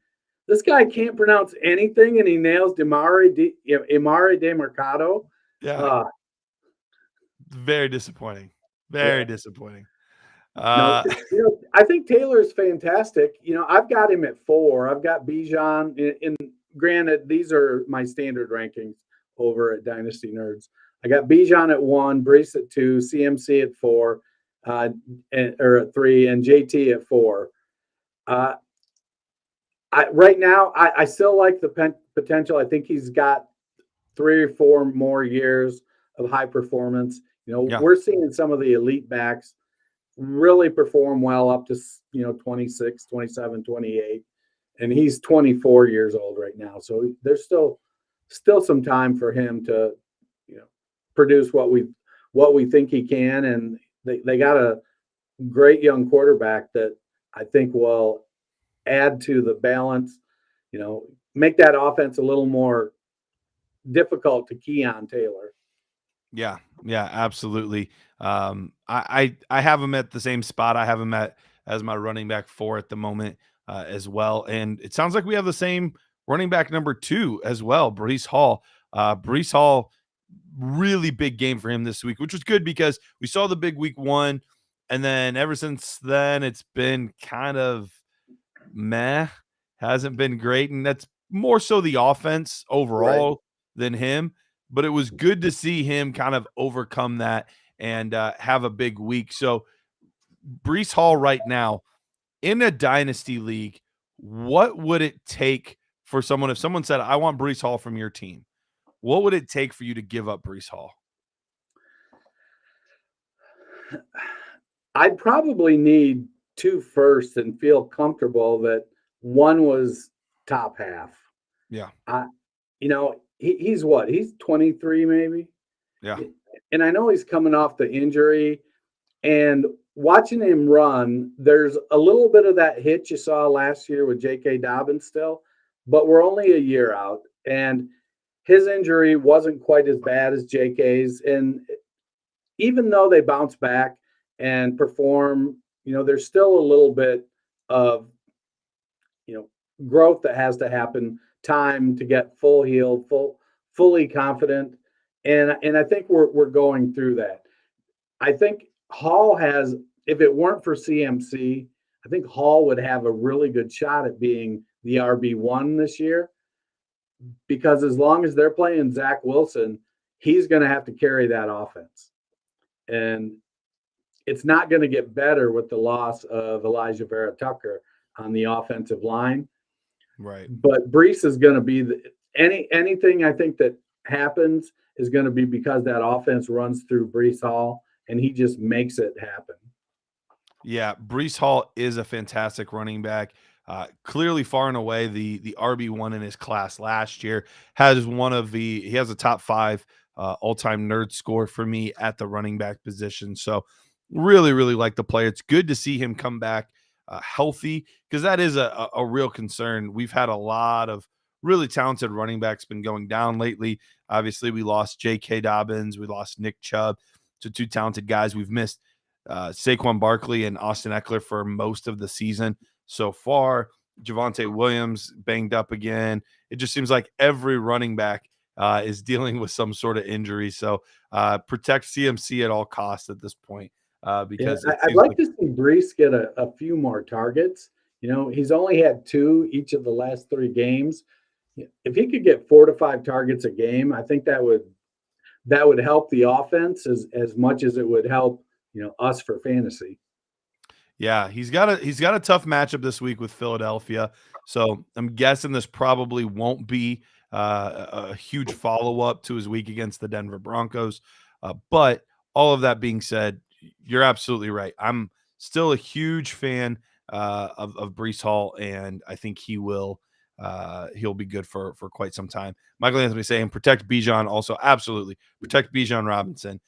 this guy can't pronounce anything, and he nails Imari de Mercado. Yeah. Very disappointing. Very disappointing. No, I think Taylor's fantastic. I've got him at 4. I've got Bijan. In granted, these are my standard rankings over at Dynasty Nerds. I got Bijan at 1, Brees at 2, CMC at 4, or at 3, and JT at 4. Right now, I still like the potential. I think he's got 3 or 4 more years of high performance. We're seeing some of the elite backs really perform well up to 26, 27, 28, and he's 24 years old right now. So there's still some time for him to produce what we think he can, and they got a great young quarterback that I think will add to the balance, make that offense a little more difficult to key on Taylor. Yeah, absolutely. I have him at the same spot. I have him as my running back 4 at the moment as well. And it sounds like we have the same running back number 2 as well, Breece Hall. Breece Hall, really big game for him this week, which was good because we saw the big week 1, and then ever since then it's been kind of meh, hasn't been great, and that's more so the offense overall than him. But it was good to see him kind of overcome that and have a big week. So Breece Hall right now in a dynasty league, what would it take for someone, if someone said, I want Breece Hall from your team, what would it take for you to give up Breece Hall? I'd probably need 2 firsts and feel comfortable that one was top half. Yeah. He's what? He's 23 maybe? Yeah. And I know he's coming off the injury. And watching him run, there's a little bit of that hit you saw last year with J.K. Dobbins still, but we're only a year out, and his injury wasn't quite as bad as J.K.'s. And even though they bounce back and perform, there's still a little bit of, growth that has to happen, time to get full healed, fully confident. And I think we're going through that. I think Hall has, if it weren't for CMC, I think Hall would have a really good shot at being the RB1 this year, because as long as they're playing Zach Wilson, he's going to have to carry that offense. And it's not going to get better with the loss of Elijah Vera Tucker on the offensive line. Right. But Brees is going to be anything I think that happens is going to be because that offense runs through Brees Hall, and he just makes it happen. Yeah, Brees Hall is a fantastic running back. Clearly, far and away, the RB1 in his class last year. He has a top 5 all-time nerd score for me at the running back position. So really, really like the player. It's good to see him come back healthy, because that is a real concern. We've had a lot of really talented running backs been going down lately. Obviously, we lost J.K. Dobbins. We lost Nick Chubb to 2 talented guys. We've missed Saquon Barkley and Austin Eckler for most of the season so far. Javonte Williams banged up again. It just seems like every running back is dealing with some sort of injury. So protect CMC at all costs at this point. Because I'd like to see Brees get a few more targets. He's only had 2 each of the last 3 games. If he could get 4 to 5 targets a game, I think that would help the offense as much as it would help us for fantasy. Yeah, he's got a tough matchup this week with Philadelphia. So I'm guessing this probably won't be a huge follow-up to his week against the Denver Broncos. But all of that being said, you're absolutely right. I'm still a huge fan of Brees Hall, and I think he'll be good for quite some time. Michael Anthony saying protect Bijan, also absolutely protect Bijan Robinson.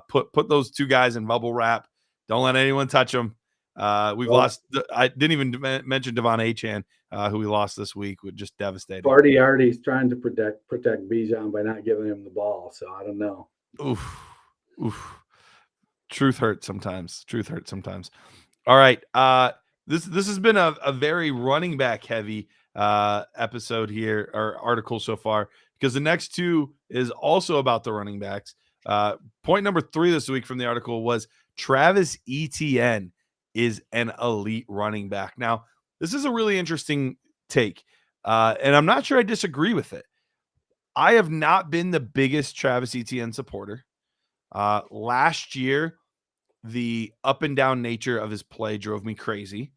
Put those 2 guys in bubble wrap. Don't let anyone touch them. We've lost. I didn't even mention Devon Achane, who we lost this week, with just devastating. Already's trying to protect Bijan by not giving him the ball. So I don't know. Oof. Truth hurts sometimes. All right. This has been a very running back heavy episode here, or article so far, because the next 2 is also about the running backs. Point number 3 this week from the article was Travis Etienne is an elite running back. Now, this is a really interesting take, and I'm not sure I disagree with it. I have not been the biggest Travis Etienne supporter. Last year, the up and down nature of his play drove me crazy.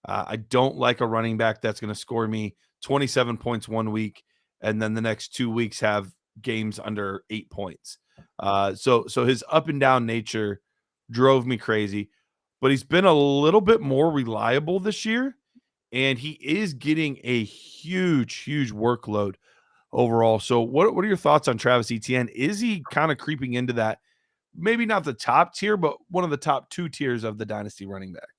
I don't like a running back that's going to score me 27 points one week and then the next 2 weeks have games under 8 points. So his up and down nature drove me crazy, but he's been a little bit more reliable this year, and he is getting a huge workload overall. So what are your thoughts on Travis Etienne? Is he kind of creeping into that, maybe not the top tier, but one of the top 2 tiers of the dynasty running back?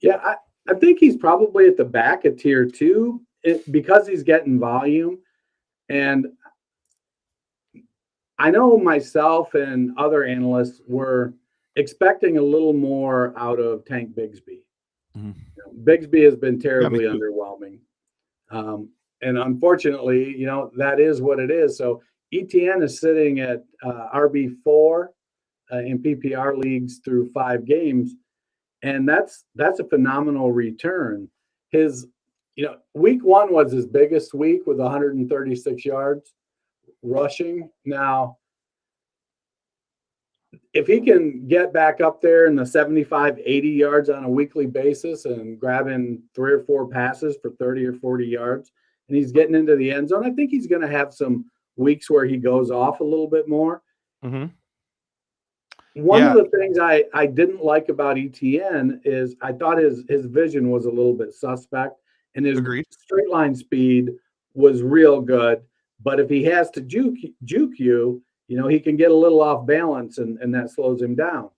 Yeah, I think he's probably at the back of tier 2 because he's getting volume. And I know myself and other analysts were expecting a little more out of Tank Bigsby. Mm-hmm. Bigsby has been terribly underwhelming. And unfortunately, that is what it is. So Etienne is sitting at RB4 in PPR leagues through 5 games. And that's a phenomenal return. His, week 1 was his biggest week with 136 yards rushing. Now, if he can get back up there in the 75, 80 yards on a weekly basis and grabbing 3 or 4 passes for 30 or 40 yards, and he's getting into the end zone, I think he's going to have some weeks where he goes off a little bit more. Mm-hmm. One of the things I didn't like about Etienne is I thought his vision was a little bit suspect, and his straight line speed was real good. But if he has to juke you, he can get a little off balance, and that slows him down.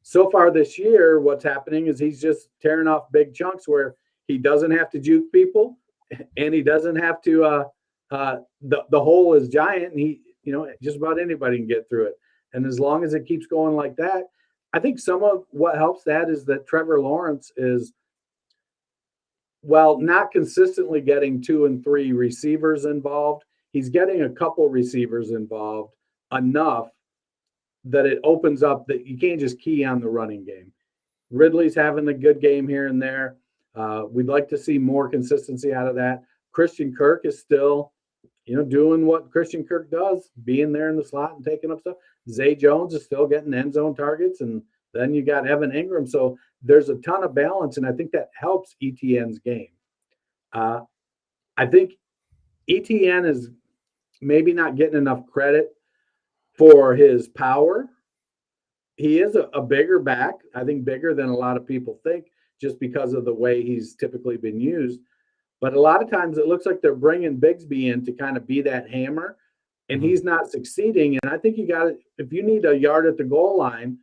so far this year, what's happening is he's just tearing off big chunks where he doesn't have to juke people, and he doesn't have to. The hole is giant, and he, just about anybody can get through it. And as long as it keeps going like that, I think some of what helps that is that Trevor Lawrence is, well, not consistently getting 2 and 3 receivers involved. He's getting a couple receivers involved enough that it opens up that you can't just key on the running game. Ridley's having a good game here and there. We'd like to see more consistency out of that. Christian Kirk is still, doing what Christian Kirk does, being there in the slot and taking up stuff. Zay Jones is still getting end zone targets, and then you got Evan Ingram. So there's a ton of balance, and I think that helps ETN's game. I think ETN is maybe not getting enough credit for his power. He is a bigger back, I think bigger than a lot of people think, just because of the way he's typically been used. But a lot of times it looks like they're bringing Bigsby in to kind of be that hammer, and he's not succeeding. And I think you got to, if you need a yard at the goal line,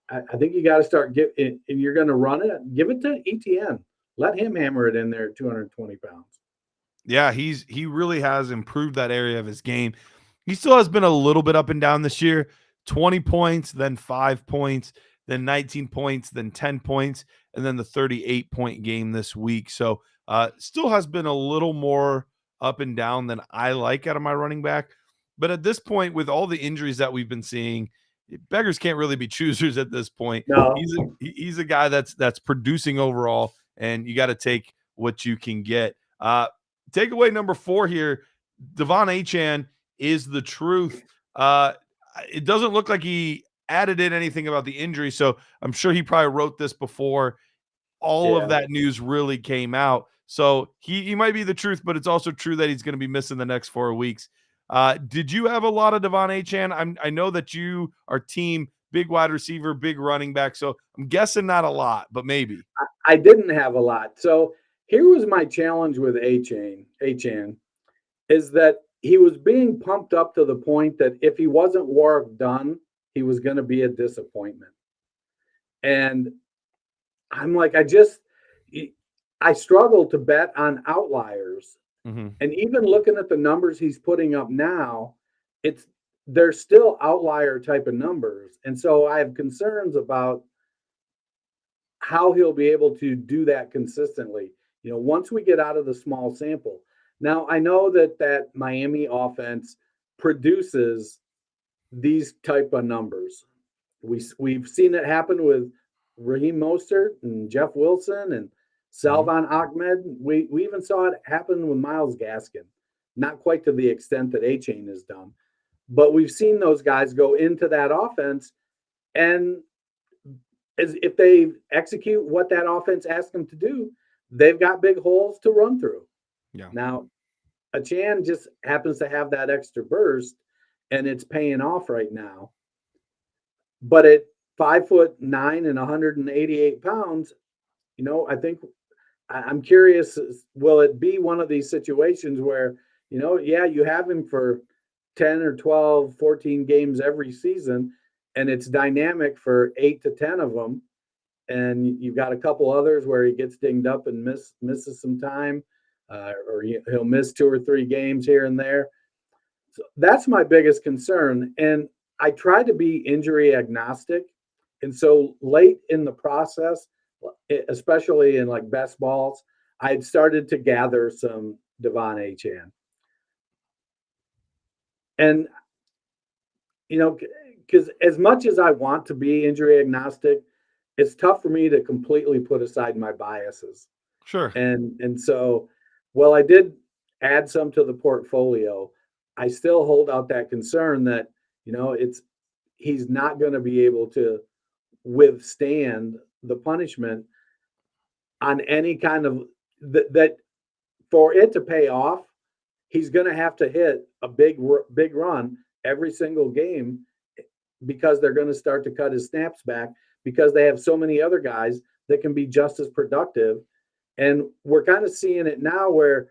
I think you got to start and you're going to run it, give it to ETN. Let him hammer it in there at 220 pounds. Yeah, he really has improved that area of his game. He still has been a little bit up and down this year. 20 points, then 5 points, then 19 points, then 10 points, and then the 38-point game this week. So still has been a little more up and down than I like out of my running back. But at this point, with all the injuries that we've been seeing, beggars can't really be choosers at this point. No. He's a guy that's producing overall, and you got to take what you can get. Takeaway number 4 here, Devon Achane is the truth. It doesn't look like he added in anything about the injury, so I'm sure he probably wrote this before all of that news really came out. So he might be the truth, but it's also true that he's going to be missing the next 4 weeks. Did you have a lot of Devon Achane? I know that you are team big wide receiver, big running back, so I'm guessing not a lot, but maybe. I didn't have a lot. So here was my challenge with Achane is that he was being pumped up to the point that if he wasn't Warwick Dunn, he was going to be a disappointment. And I'm like, I struggle to bet on outliers. Mm-hmm. And even looking at the numbers he's putting up now, they're still outlier type of numbers. And so I have concerns about how he'll be able to do that consistently. Once we get out of the small sample. Now, I know that Miami offense produces these type of numbers. We've seen it happen with Raheem Mostert and Jeff Wilson and Salvon Ahmed. We even saw it happen with Myles Gaskin. Not quite to the extent that Achane has done. But we've seen those guys go into that offense, and if they execute what that offense asks them to do, they've got big holes to run through. Yeah. Now, Achane just happens to have that extra burst, and it's paying off right now. But at 5'9" and 188 pounds, I think I'm curious, will it be one of these situations where, you have him for 10 or 12, 14 games every season, and it's dynamic for 8 to 10 of them. And you've got a couple others where he gets dinged up and misses some time, or he'll miss 2 or 3 games here and there. So that's my biggest concern. And I try to be injury agnostic. And so late in the process, especially in like best balls, I had started to gather some Devon Achane. And, because as much as I want to be injury agnostic, it's tough for me to completely put aside my biases. Sure. And so, while I did add some to the portfolio, I still hold out that concern that, he's not going to be able to withstand the punishment on any kind of that for it to pay off. He's going to have to hit a big run every single game, because they're going to start to cut his snaps back, because they have so many other guys that can be just as productive. And we're kind of seeing it now where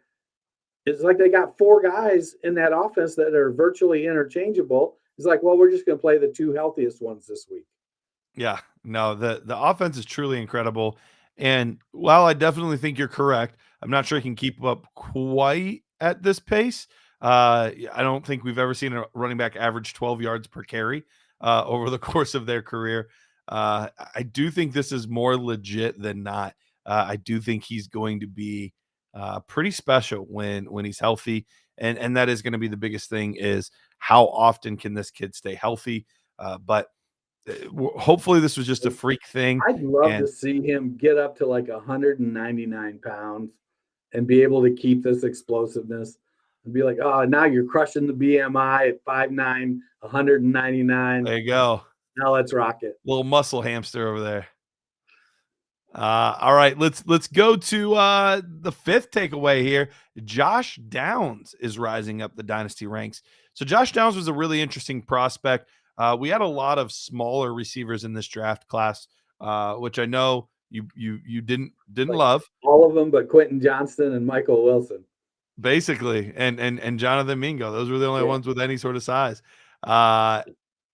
it's like they got 4 guys in that offense that are virtually interchangeable. It's like, well, we're just going to play the 2 healthiest ones this week. Yeah, No, the offense is truly incredible. And while I definitely think you're correct, I'm not sure he can keep up quite at this pace. I don't think we've ever seen a running back average 12 yards per carry over the course of their career. I do think this is more legit than not. I do think he's going to be pretty special when he's healthy, and that is going to be the biggest thing is how often can this kid stay healthy. But hopefully this was just a freak thing. I'd love to see him get up to like 199 pounds and be able to keep this explosiveness and be like, oh, now you're crushing the BMI at 5'9", 199. There you go. Now let's rock it. Little muscle hamster over there. All right, let's go to the fifth takeaway here. Josh Downs is rising up the dynasty ranks. So Josh Downs was a really interesting prospect. We had a lot of smaller receivers in this draft class, which I know you didn't like love. All of them but Quentin Johnston and Michael Wilson. Basically, and Jonathan Mingo. Those were the only ones with any sort of size.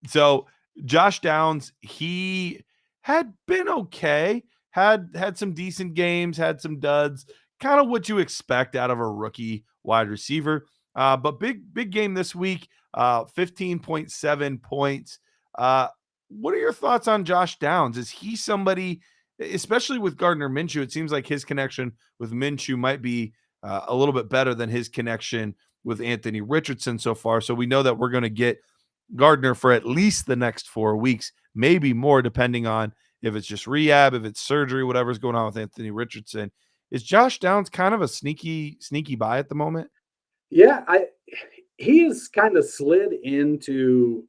So Josh Downs, he had been okay, had some decent games, had some duds, kind of what you expect out of a rookie wide receiver. But big game this week, 15.7 points. What are your thoughts on Josh Downs? Is he somebody, especially with Gardner Minshew, it seems like his connection with Minshew might be a little bit better than his connection with Anthony Richardson so far. So we know that we're going to get Gardner for at least the next 4 weeks, maybe more, depending on if it's just rehab, if it's surgery, whatever's going on with Anthony Richardson. Is Josh Downs kind of a sneaky buy at the moment? Yeah, he has kind of slid into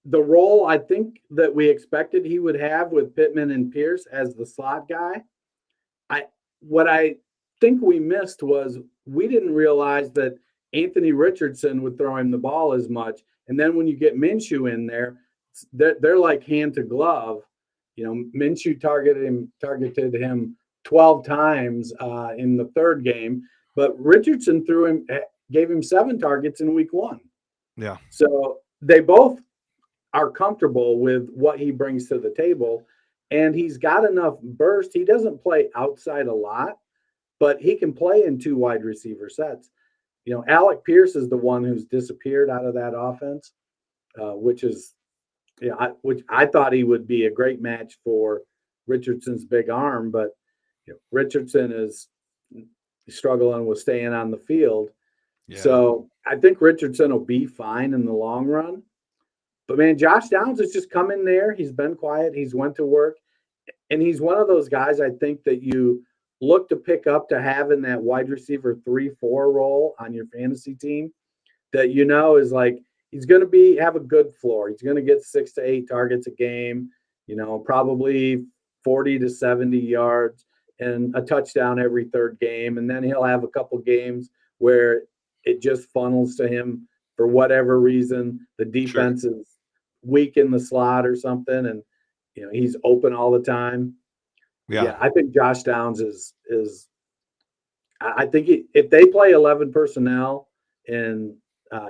the role I think that we expected he would have with Pittman and Pierce as the slot guy. What I think we missed was we didn't realize that Anthony Richardson would throw him the ball as much. And then when you get Minshew in there, they're like hand to glove. You know, Minshew targeted him 12 times in the third game, but Richardson gave him 7 targets in week 1. Yeah. So they both are comfortable with what he brings to the table, and he's got enough burst. He doesn't play outside a lot, but he can play in 2 wide receiver sets. You know, Alec Pierce is the one who's disappeared out of that offense, which I thought he would be a great match for Richardson's big arm, but Richardson is struggling with staying on the field. Yeah. So I think Richardson will be fine in the long run. But, man, Josh Downs has just come in there. He's been quiet. He's went to work. And he's one of those guys I think that you look to pick up to have in that wide receiver 3-4 role on your fantasy team that is like he's going to have a good floor. He's going to get 6 to 8 targets a game, probably 40 to 70 yards and a touchdown every third game. And then he'll have a couple games where it just funnels to him for whatever reason. The defense is weak in the slot or something, and he's open all the time. Yeah, I think Josh Downs is. I think if they play 11 personnel in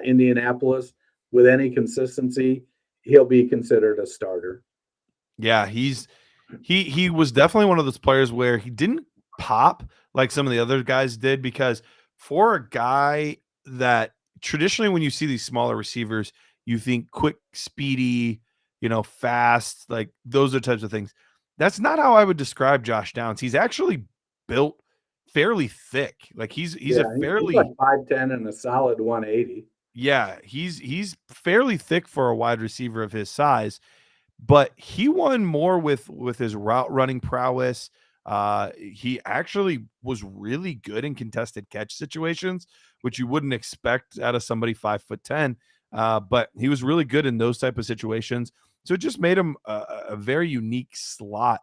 Indianapolis with any consistency, he'll be considered a starter. Yeah, he was definitely one of those players where he didn't pop like some of the other guys did, because for a guy that traditionally when you see these smaller receivers, you think quick, speedy, fast, like those are types of things. That's not how I would describe Josh Downs. He's actually built fairly thick. Like he's like 5'10" and a solid 180. Yeah, he's fairly thick for a wide receiver of his size, but he won more with his route running prowess. He actually was really good in contested catch situations, which you wouldn't expect out of somebody 5'10". But he was really good in those type of situations. So it just made him a very unique slot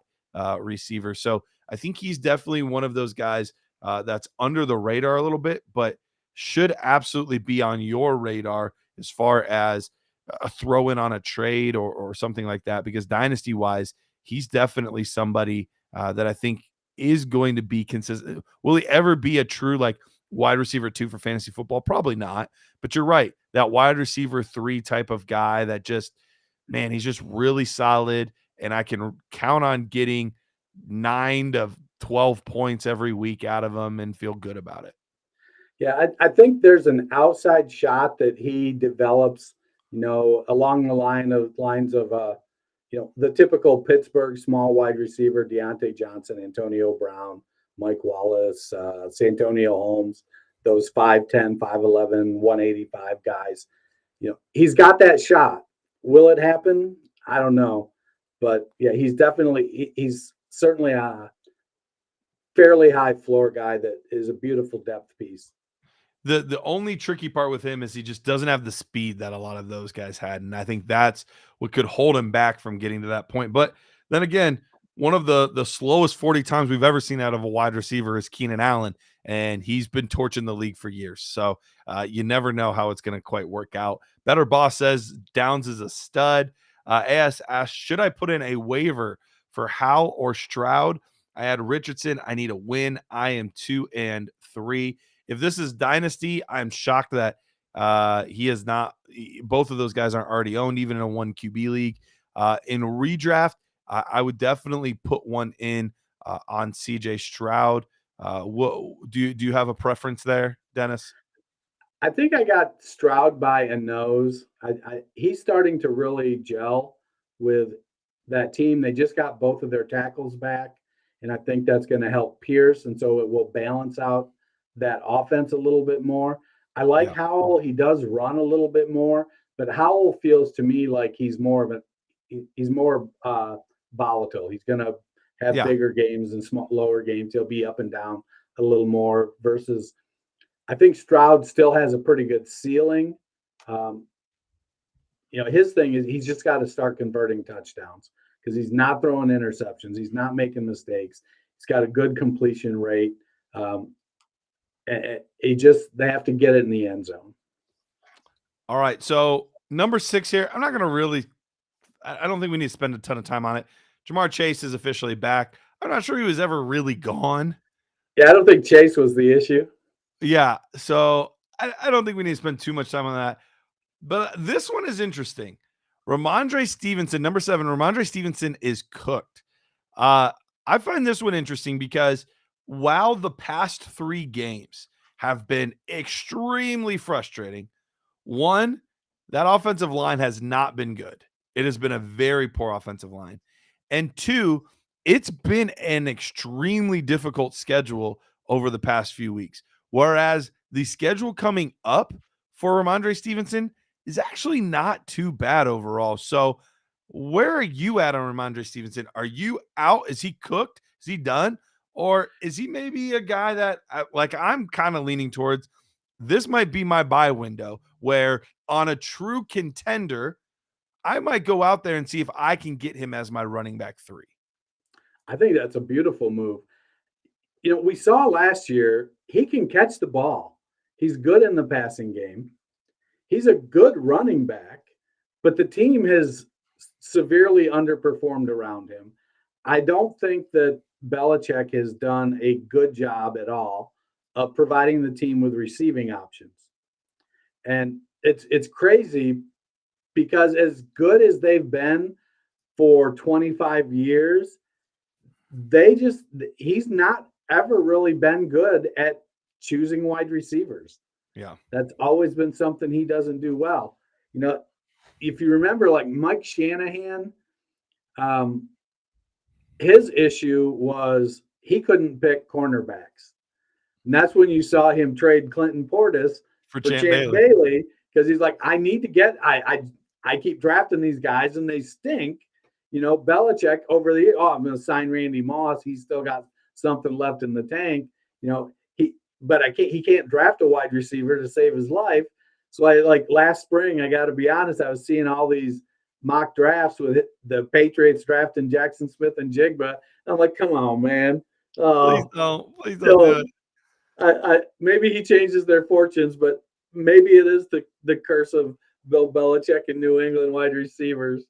receiver. So I think he's definitely one of those guys that's under the radar a little bit, but should absolutely be on your radar as far as a throw in on a trade or something like that, because dynasty wise, he's definitely somebody that I think is going to be consistent. Will he ever be a true like wide receiver 2 for fantasy football? Probably not, but you're right. That wide receiver 3 type of guy that just, man, he's just really solid. and I can count on getting 9 to 12 points every week out of him and feel good about it. Yeah, I think there's an outside shot that he develops, along the lines of the typical Pittsburgh small wide receiver, Deontay Johnson, Antonio Brown, Mike Wallace, Santonio Holmes, those 5'10", 5'11", 185 guys. He's got that shot. Will it happen? I don't know. But yeah, he's certainly a fairly high floor guy that is a beautiful depth piece. The only tricky part with him is he just doesn't have the speed that a lot of those guys had. And I think that's what could hold him back from getting to that point. But then again, one of the slowest 40 times we've ever seen out of a wide receiver is Keenan Allen, and he's been torching the league for years. So you never know how it's going to quite work out. Better Boss says Downs is a stud. AS asks, should I put in a waiver for Howell or Stroud? I had Richardson. I need a win. I am 2-3. If this is Dynasty, I'm shocked that he is not. Both of those guys aren't already owned, even in a 1 QB league. In redraft, I would definitely put one in on CJ Stroud. Do you have a preference there, Dennis? I think I got Stroud by a nose. He's starting to really gel with that team. They just got both of their tackles back, and I think that's going to help Pierce, and so it will balance out that offense a little bit more. I like Howell. He does run a little bit more, but Howell feels to me like he's more volatile. He's going to have bigger games and lower games. He'll be up and down a little more versus I think Stroud still has a pretty good ceiling. His thing is he's just got to start converting touchdowns because he's not throwing interceptions. He's not making mistakes. He's got a good completion rate. They have to get it in the end zone. All right. So number 6 here, I'm not going to really, I don't think we need to spend a ton of time on it. Jamar Chase is officially back. I'm not sure he was ever really gone. Yeah, I don't think Chase was the issue. Yeah. So I don't think we need to spend too much time on that. But this one is interesting. Ramondre Stevenson, number 7, Ramondre Stevenson is cooked. I find this one interesting because while the past 3 games have been extremely frustrating, one, that offensive line has not been good. It has been a very poor offensive line. And 2, it's been an extremely difficult schedule over the past few weeks. Whereas the schedule coming up for Ramondre Stevenson is actually not too bad overall. So where are you at on Ramondre Stevenson? Are you out? Is he cooked? Is he done? Or is he maybe a guy that, I'm kind of leaning towards, this might be my buy window where on a true contender, I might go out there and see if I can get him as my running back 3. I think that's a beautiful move. We saw last year, he can catch the ball. He's good in the passing game. He's a good running back, but the team has severely underperformed around him. I don't think that Belichick has done a good job at all of providing the team with receiving options. And it's crazy because as good as they've been for 25 years, he's not ever really been good at choosing wide receivers. Yeah. That's always been something he doesn't do well. If you remember, like Mike Shanahan, his issue was he couldn't pick cornerbacks. And that's when you saw him trade Clinton Portis for Champ Bailey, because he's like, I need to get, I keep drafting these guys and they stink. Belichick over the year, I'm going to sign Randy Moss. He's still got something left in the tank. He can't draft a wide receiver to save his life. So last spring, I got to be honest, I was seeing all these mock drafts with the Patriots drafting Jackson Smith and Jigba. I'm like, come on, man. Please don't do it. Maybe he changes their fortunes, but maybe it is the curse of Bill Belichick and New England wide receivers.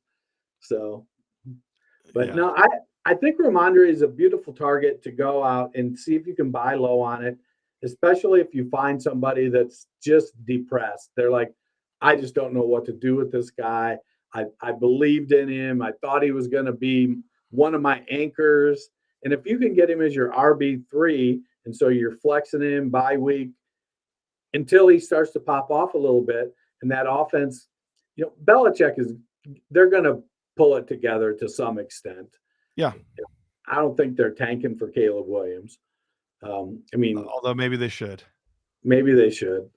So, but yeah. No, I think Ramondre is a beautiful target to go out and see if you can buy low on it, especially if you find somebody that's just depressed. They're like, I just don't know what to do with this guy. I believed in him. I thought he was going to be one of my anchors. And if you can get him as your RB3, and so you're flexing him bye week until he starts to pop off a little bit, and that offense, Belichick they're going to pull it together to some extent. Yeah. I don't think they're tanking for Caleb Williams. Although maybe they should. Maybe they should.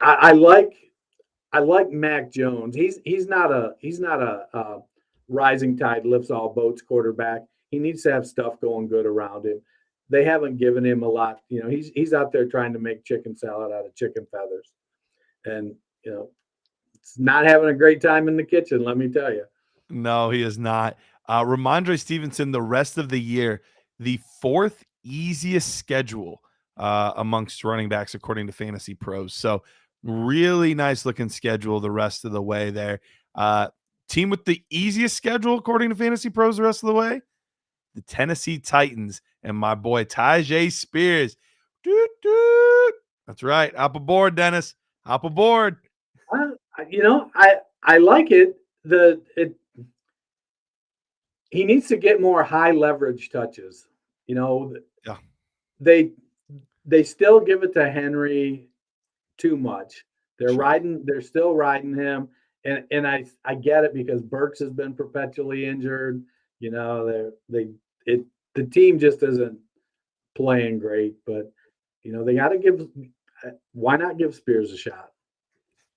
I like Mac Jones. He's not a rising tide lifts all boats quarterback. He needs to have stuff going good around him. They haven't given him a lot. He's out there trying to make chicken salad out of chicken feathers, and it's not having a great time in the kitchen. Let me tell you. No, he is not. Ramondre Stevenson, the rest of the year, the fourth easiest schedule amongst running backs according to Fantasy Pros. So really nice looking schedule the rest of the way there. Team with the easiest schedule according to Fantasy Pros the rest of the way, the Tennessee Titans and my boy Tyjae Spears. Doot, doot. That's right. Hop aboard, Dennis. Hop aboard. I like it. He needs to get more high leverage touches. Yeah. They still give it to Henry too much. They're still riding him. And I get it because Burks has been perpetually injured. The team just isn't playing great, but they got to why not give Spears a shot?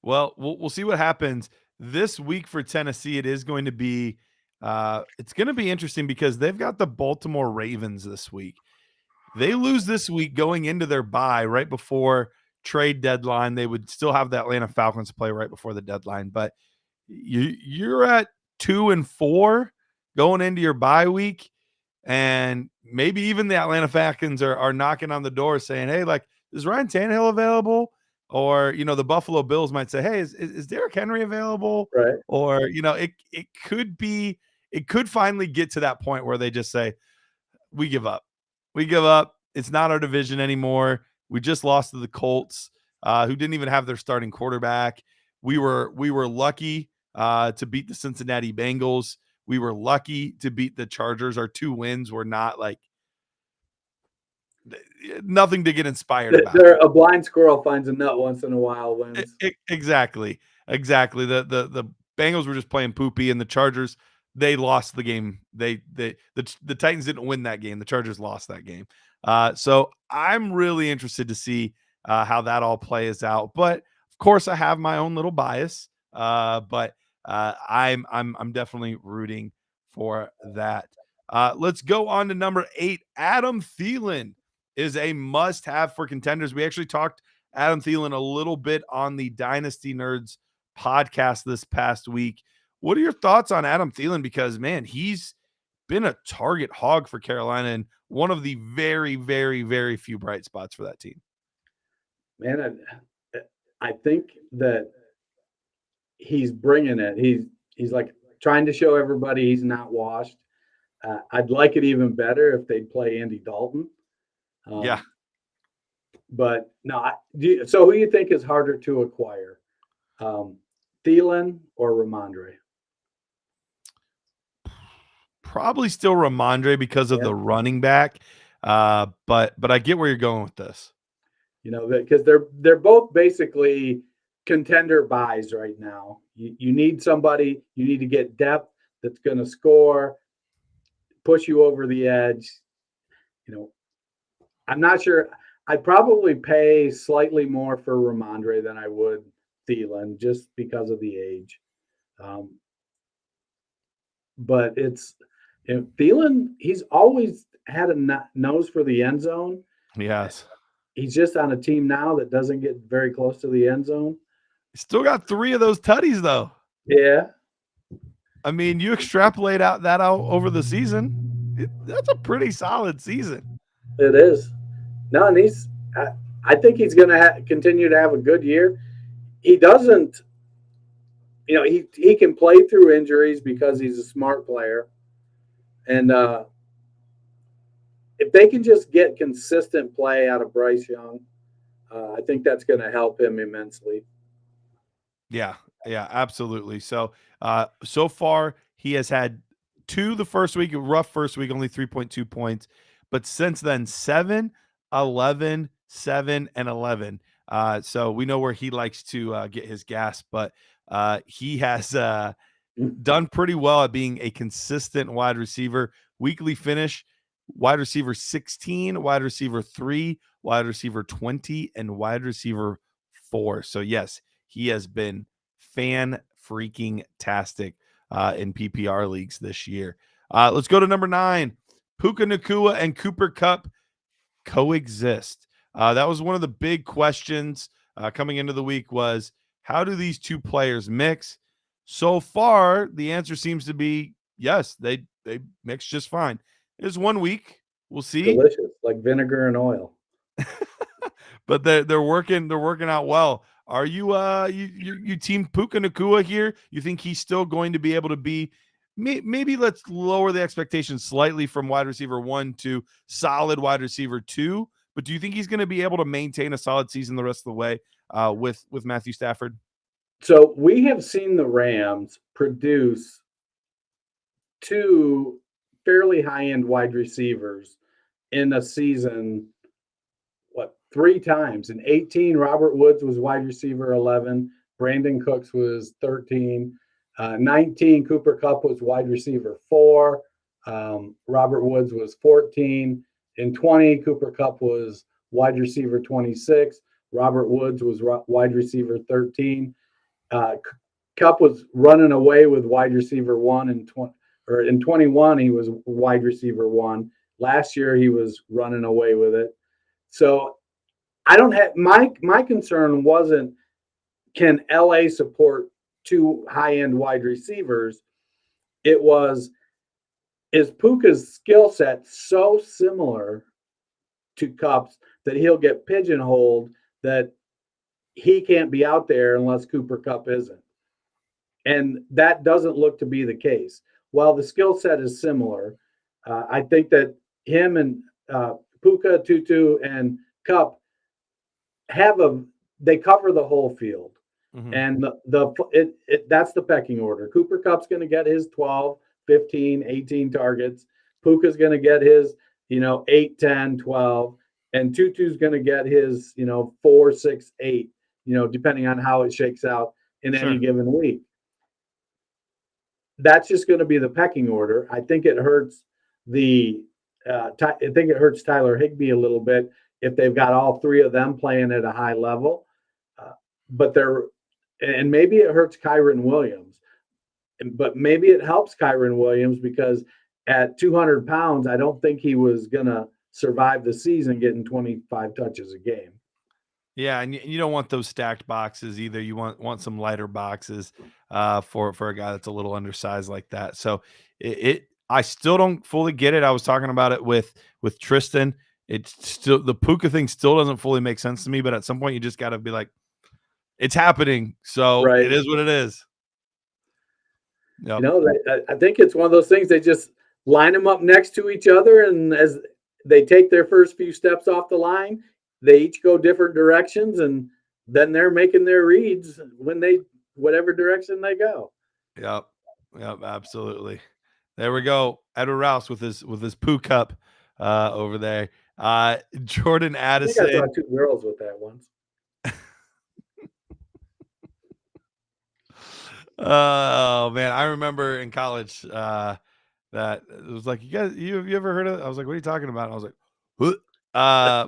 Well, we'll see what happens this week for Tennessee. It is going to be it's going to be interesting because they've got the Baltimore Ravens this week. They lose this week going into their bye right before trade deadline. They would still have the Atlanta Falcons play right before the deadline, but you're at 2-4 going into your bye week, and maybe even the Atlanta Falcons are knocking on the door saying, hey, like, is Ryan Tannehill available? Or, the Buffalo Bills might say, hey, is Derrick Henry available? Right. Or, it could finally get to that point where they just say, we give up. It's not our division anymore. We just lost to the Colts, who didn't even have their starting quarterback. We were lucky to beat the Cincinnati Bengals. We were lucky to beat the Chargers. Our 2 wins were not like nothing to get inspired about. A blind squirrel finds a nut once in a while wins. Exactly. The Bengals were just playing poopy, and the Chargers, they lost the game. The Titans didn't win that game. The Chargers lost that game. So I'm really interested to see how that all plays out. But of course, I have my own little bias. But I'm definitely rooting for that. Let's go on to number 8. Adam Thielen is a must-have for contenders. We actually talked Adam Thielen a little bit on the Dynasty Nerds podcast this past week. What are your thoughts on Adam Thielen? Because, man, he's been a target hog for Carolina and one of the very, very, very few bright spots for that team. Man, I think that he's bringing it. He's like trying to show everybody he's not washed. I'd like it even better if they'd play Andy Dalton. Yeah. But no, so who do you think is harder to acquire? Thielen or Ramondre? Probably still Ramondre because of the running back. But I get where you're going with this. Because they're both basically contender buys right now. You need somebody, you need to get depth that's going to score, push you over the edge. I'm not sure. I'd probably pay slightly more for Ramondre than I would Thielen just because of the age. But Thielen, he's always had a nose for the end zone. Yes. He's just on a team now that doesn't get very close to the end zone. Still got 3 of those tutties, though. Yeah. I mean, you extrapolate that out over the season, that's a pretty solid season. It is. No, and I think he's going to continue to have a good year. He doesn't, he can play through injuries because he's a smart player. And if they can just get consistent play out of Bryce Young, I think that's going to help him immensely. Yeah, Yeah, absolutely. So, so far he has had 2 the first week, a rough first week, only 3.2 points. But since then, 7, 11, 7, and 11. So we know where he likes to get his gas, but he has done pretty well at being a consistent wide receiver. Weekly finish, wide receiver 16, wide receiver 3, wide receiver 20, and wide receiver 4. So yes, he has been fan freaking tastic in PPR leagues this year. Let's go to number 9. Puka Nacua and Cooper Kupp coexist. That was one of the big questions coming into the week was, how do these two players mix? So far, the answer seems to be yes, they mix just fine. There's 1 week. We'll see. Delicious, like vinegar and oil. But they're working out well. Are you you team Puka Nacua here? You think he's still going to be able to be maybe let's lower the expectations slightly from wide receiver 1 to solid wide receiver 2, but do you think he's going to be able to maintain a solid season the rest of the way with Matthew Stafford? So we have seen the Rams produce 2 fairly high-end wide receivers in a season, 3 times. In 18, Robert Woods was wide receiver 11. Brandon Cooks was 13. 19, Cooper Kupp was wide receiver 4. Robert Woods was 14. In 20, Cooper Kupp was wide receiver 26. Robert Woods was wide receiver 13. Kupp was running away with wide receiver 1 in 21. He was wide receiver 1. Last year he was running away with it. So I don't have my concern wasn't, can LA support 2 high-end wide receivers? It was, is Puka's skill set so similar to Kupp's that he'll get pigeonholed, that he can't be out there unless Cooper Kupp isn't? And that doesn't look to be the case. While the skill set is similar, I think that him and Puka, Tutu, and Kupp they cover the whole field. Mm-hmm. And that's the pecking order. Cooper Kupp's going to get his 12, 15, 18 targets. Puka's going to get his, 8, 10, 12. And Tutu's going to get his, 4, 6, 8, depending on how it shakes out in any given week. That's just going to be the pecking order. I think it hurts Tyler Higbee a little bit if they've got all 3 of them playing at a high level. And maybe it hurts Kyren Williams, but maybe it helps Kyren Williams because at 200 pounds, I don't think he was going to survive the season getting 25 touches a game. Yeah, and you don't want those stacked boxes either. You want some lighter boxes for a guy that's a little undersized like that. So I still don't fully get it. I was talking about it with Tristan. It's still, the Puka thing still doesn't fully make sense to me, but at some point you just got to be like, it's happening. So It is what it is. Yep. I think it's one of those things, they just line them up next to each other, and as they take their first few steps off the line, they each go different directions, and then they're making their reads whatever direction they go. Yep, absolutely. There we go. Edward Rouse with his poo cup over there. Jordan Addison. I think I saw 2 girls with that once. Oh man, I remember in college that it was like, you ever heard of it? I was like, what are you talking about? And I was like, what?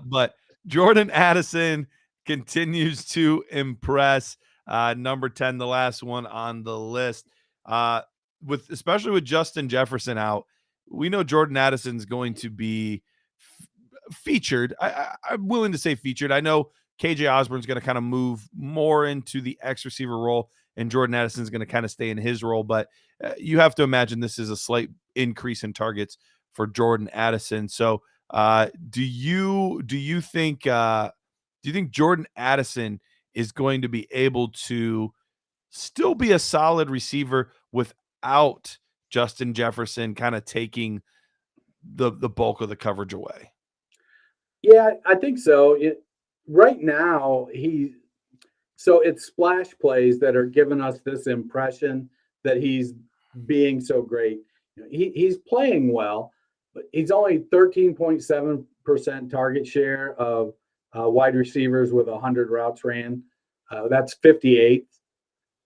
But Jordan Addison continues to impress. Number 10, the last one on the list. Especially with Justin Jefferson out, we know Jordan Addison's going to be featured. I'm willing to say featured. I know KJ Osborne's going to kind of move more into the X receiver role, and Jordan Addison's going to kind of stay in his role. But you have to imagine this is a slight increase in targets for Jordan Addison. So do you think Jordan Addison is going to be able to still be a solid receiver without Justin Jefferson kind of taking the bulk of the coverage away? Yeah, I think so. Right now, So it's splash plays that are giving us this impression that he's being so great. He's playing well, but he's only 13.7% target share of wide receivers with 100 routes ran. That's 58th.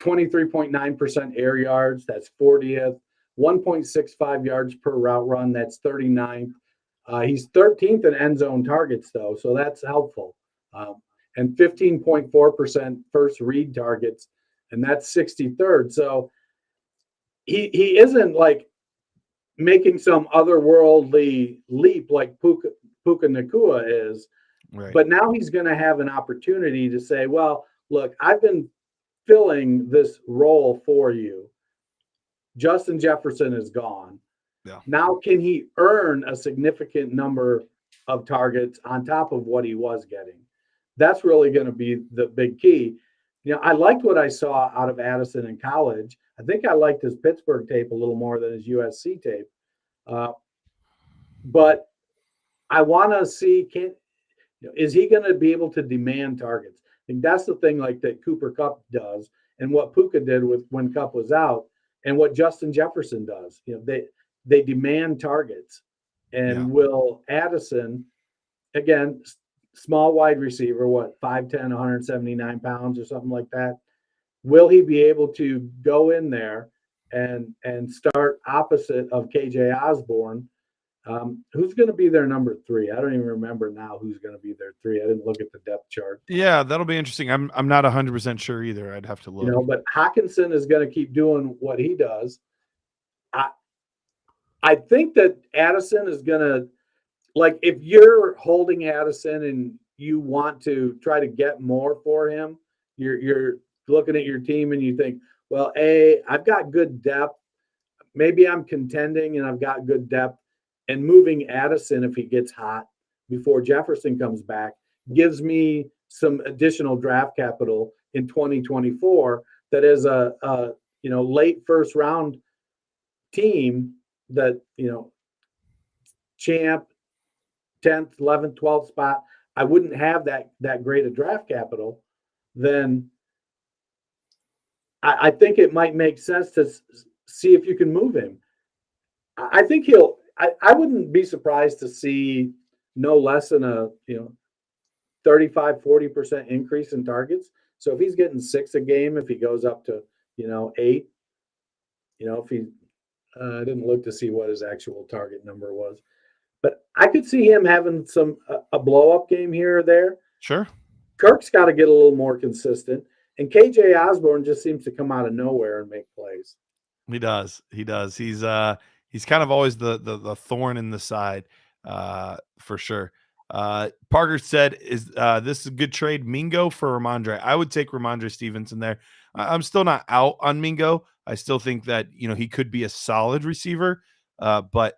23.9% air yards. That's 40th. 1.65 yards per route run. That's 39th. He's 13th in end zone targets, though, so that's helpful. And 15.4% first read targets, and that's 63rd. So he isn't like making some otherworldly leap like Puka Nacua is, Right. but now he's going to have an opportunity to say, well, look, I've been filling this role for you. Justin Jefferson is gone. Yeah. Now, can he earn a significant number of targets on top of what he was getting? That's really going to be the big key. I liked what I saw out of Addison in college. I think I liked his Pittsburgh tape a little more than his USC tape. But I want to see, is he going to be able to demand targets? I think that's the thing like that Cooper Kupp does, and what Puka did with when Kupp was out, and what Justin Jefferson does. They demand targets. And will Addison, again, small wide receiver, 5'10", 179 pounds or something like that, will he be able to go in there and start opposite of KJ Osborne? Who's going to be their number 3? I don't even remember now who's going to be their 3. I didn't look at the depth chart. Yeah, that'll be interesting. I'm not 100% sure either. I'd have to look. But Hockenson is going to keep doing what he does. I think that Addison is going to, like, if you're holding Addison and you want to try to get more for him, you're looking at your team and you think, well, I've got good depth. Maybe I'm contending and I've got good depth. And moving Addison, if he gets hot before Jefferson comes back, gives me some additional draft capital in 2024 that is a late first round team that, champ, 10th, 11th, 12th spot, I wouldn't have that great a draft capital, then I think it might make sense to see if you can move him. I think I wouldn't be surprised to see no less than a 35-40% increase in targets. So if he's getting 6 a game, if he goes up to 8, if he I didn't look to see what his actual target number was, but I could see him having a blow up game here or there. Sure. Kirk's got to get a little more consistent, and KJ Osborne just seems to come out of nowhere and make plays. He does. He's kind of always the thorn in the side, for sure. Parker said, "Is this a good trade, Mingo for Ramondre?" I would take Ramondre Stevenson there. I'm still not out on Mingo. I still think that he could be a solid receiver, but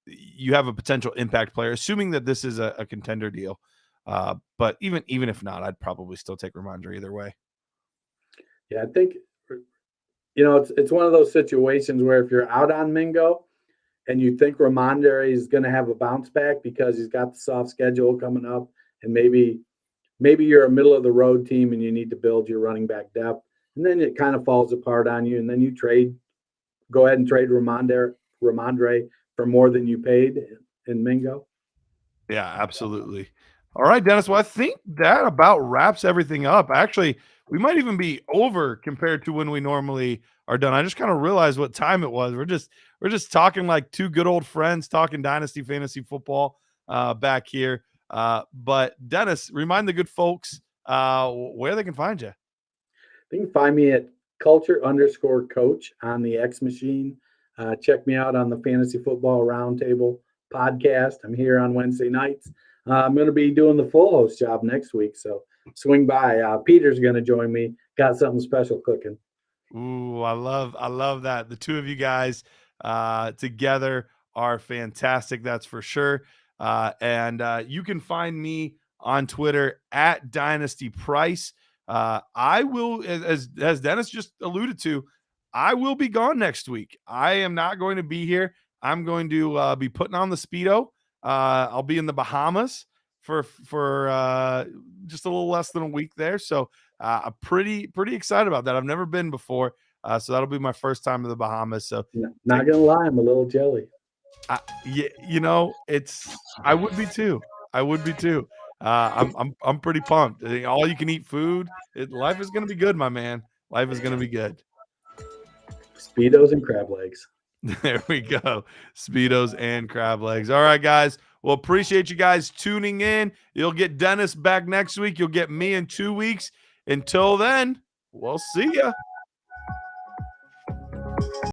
you have a potential impact player, assuming that this is a contender deal. But even if not, I'd probably still take Ramondre either way. Yeah, I think it's one of those situations where if you're out on Mingo and you think Ramondre is going to have a bounce back because he's got the soft schedule coming up, and maybe you're a middle of the road team and you need to build your running back depth, and then it kind of falls apart on you, and then you go ahead and trade Ramondre for more than you paid in Mingo. Yeah, absolutely. All right, Dennis. Well, I think that about wraps everything up. Actually, we might even be over compared to when we normally are done. I just kind of realized what time it was. We're just talking like two good old friends talking Dynasty Fantasy Football back here. But Dennis, remind the good folks where they can find you. You can find me at culture_coach on the X machine. Check me out on the Fantasy Football Roundtable podcast. I'm here on Wednesday nights. I'm going to be doing the full host job next week, so swing by. Peter's going to join me. Got something special cooking. Ooh, I love that. The two of you guys together are fantastic. That's for sure. And you can find me on Twitter at Dynasty Price. I will, as Dennis just alluded to, I will be gone next week. I am not going to be here. I'm going to be putting on the Speedo. I'll be in the Bahamas for just a little less than a week there. So I'm pretty excited about that. I've never been before. So that'll be my first time in the Bahamas. So not gonna lie, I'm a little jelly. you know, I would be too. I'm pretty pumped. All you can eat food. Life is gonna be good, my man. Life is gonna be good. Speedos and crab legs. There we go. Speedos and crab legs. All right, guys. Well, appreciate you guys tuning in. You'll get Dennis back next week. You'll get me in 2 weeks. Until then, we'll see ya.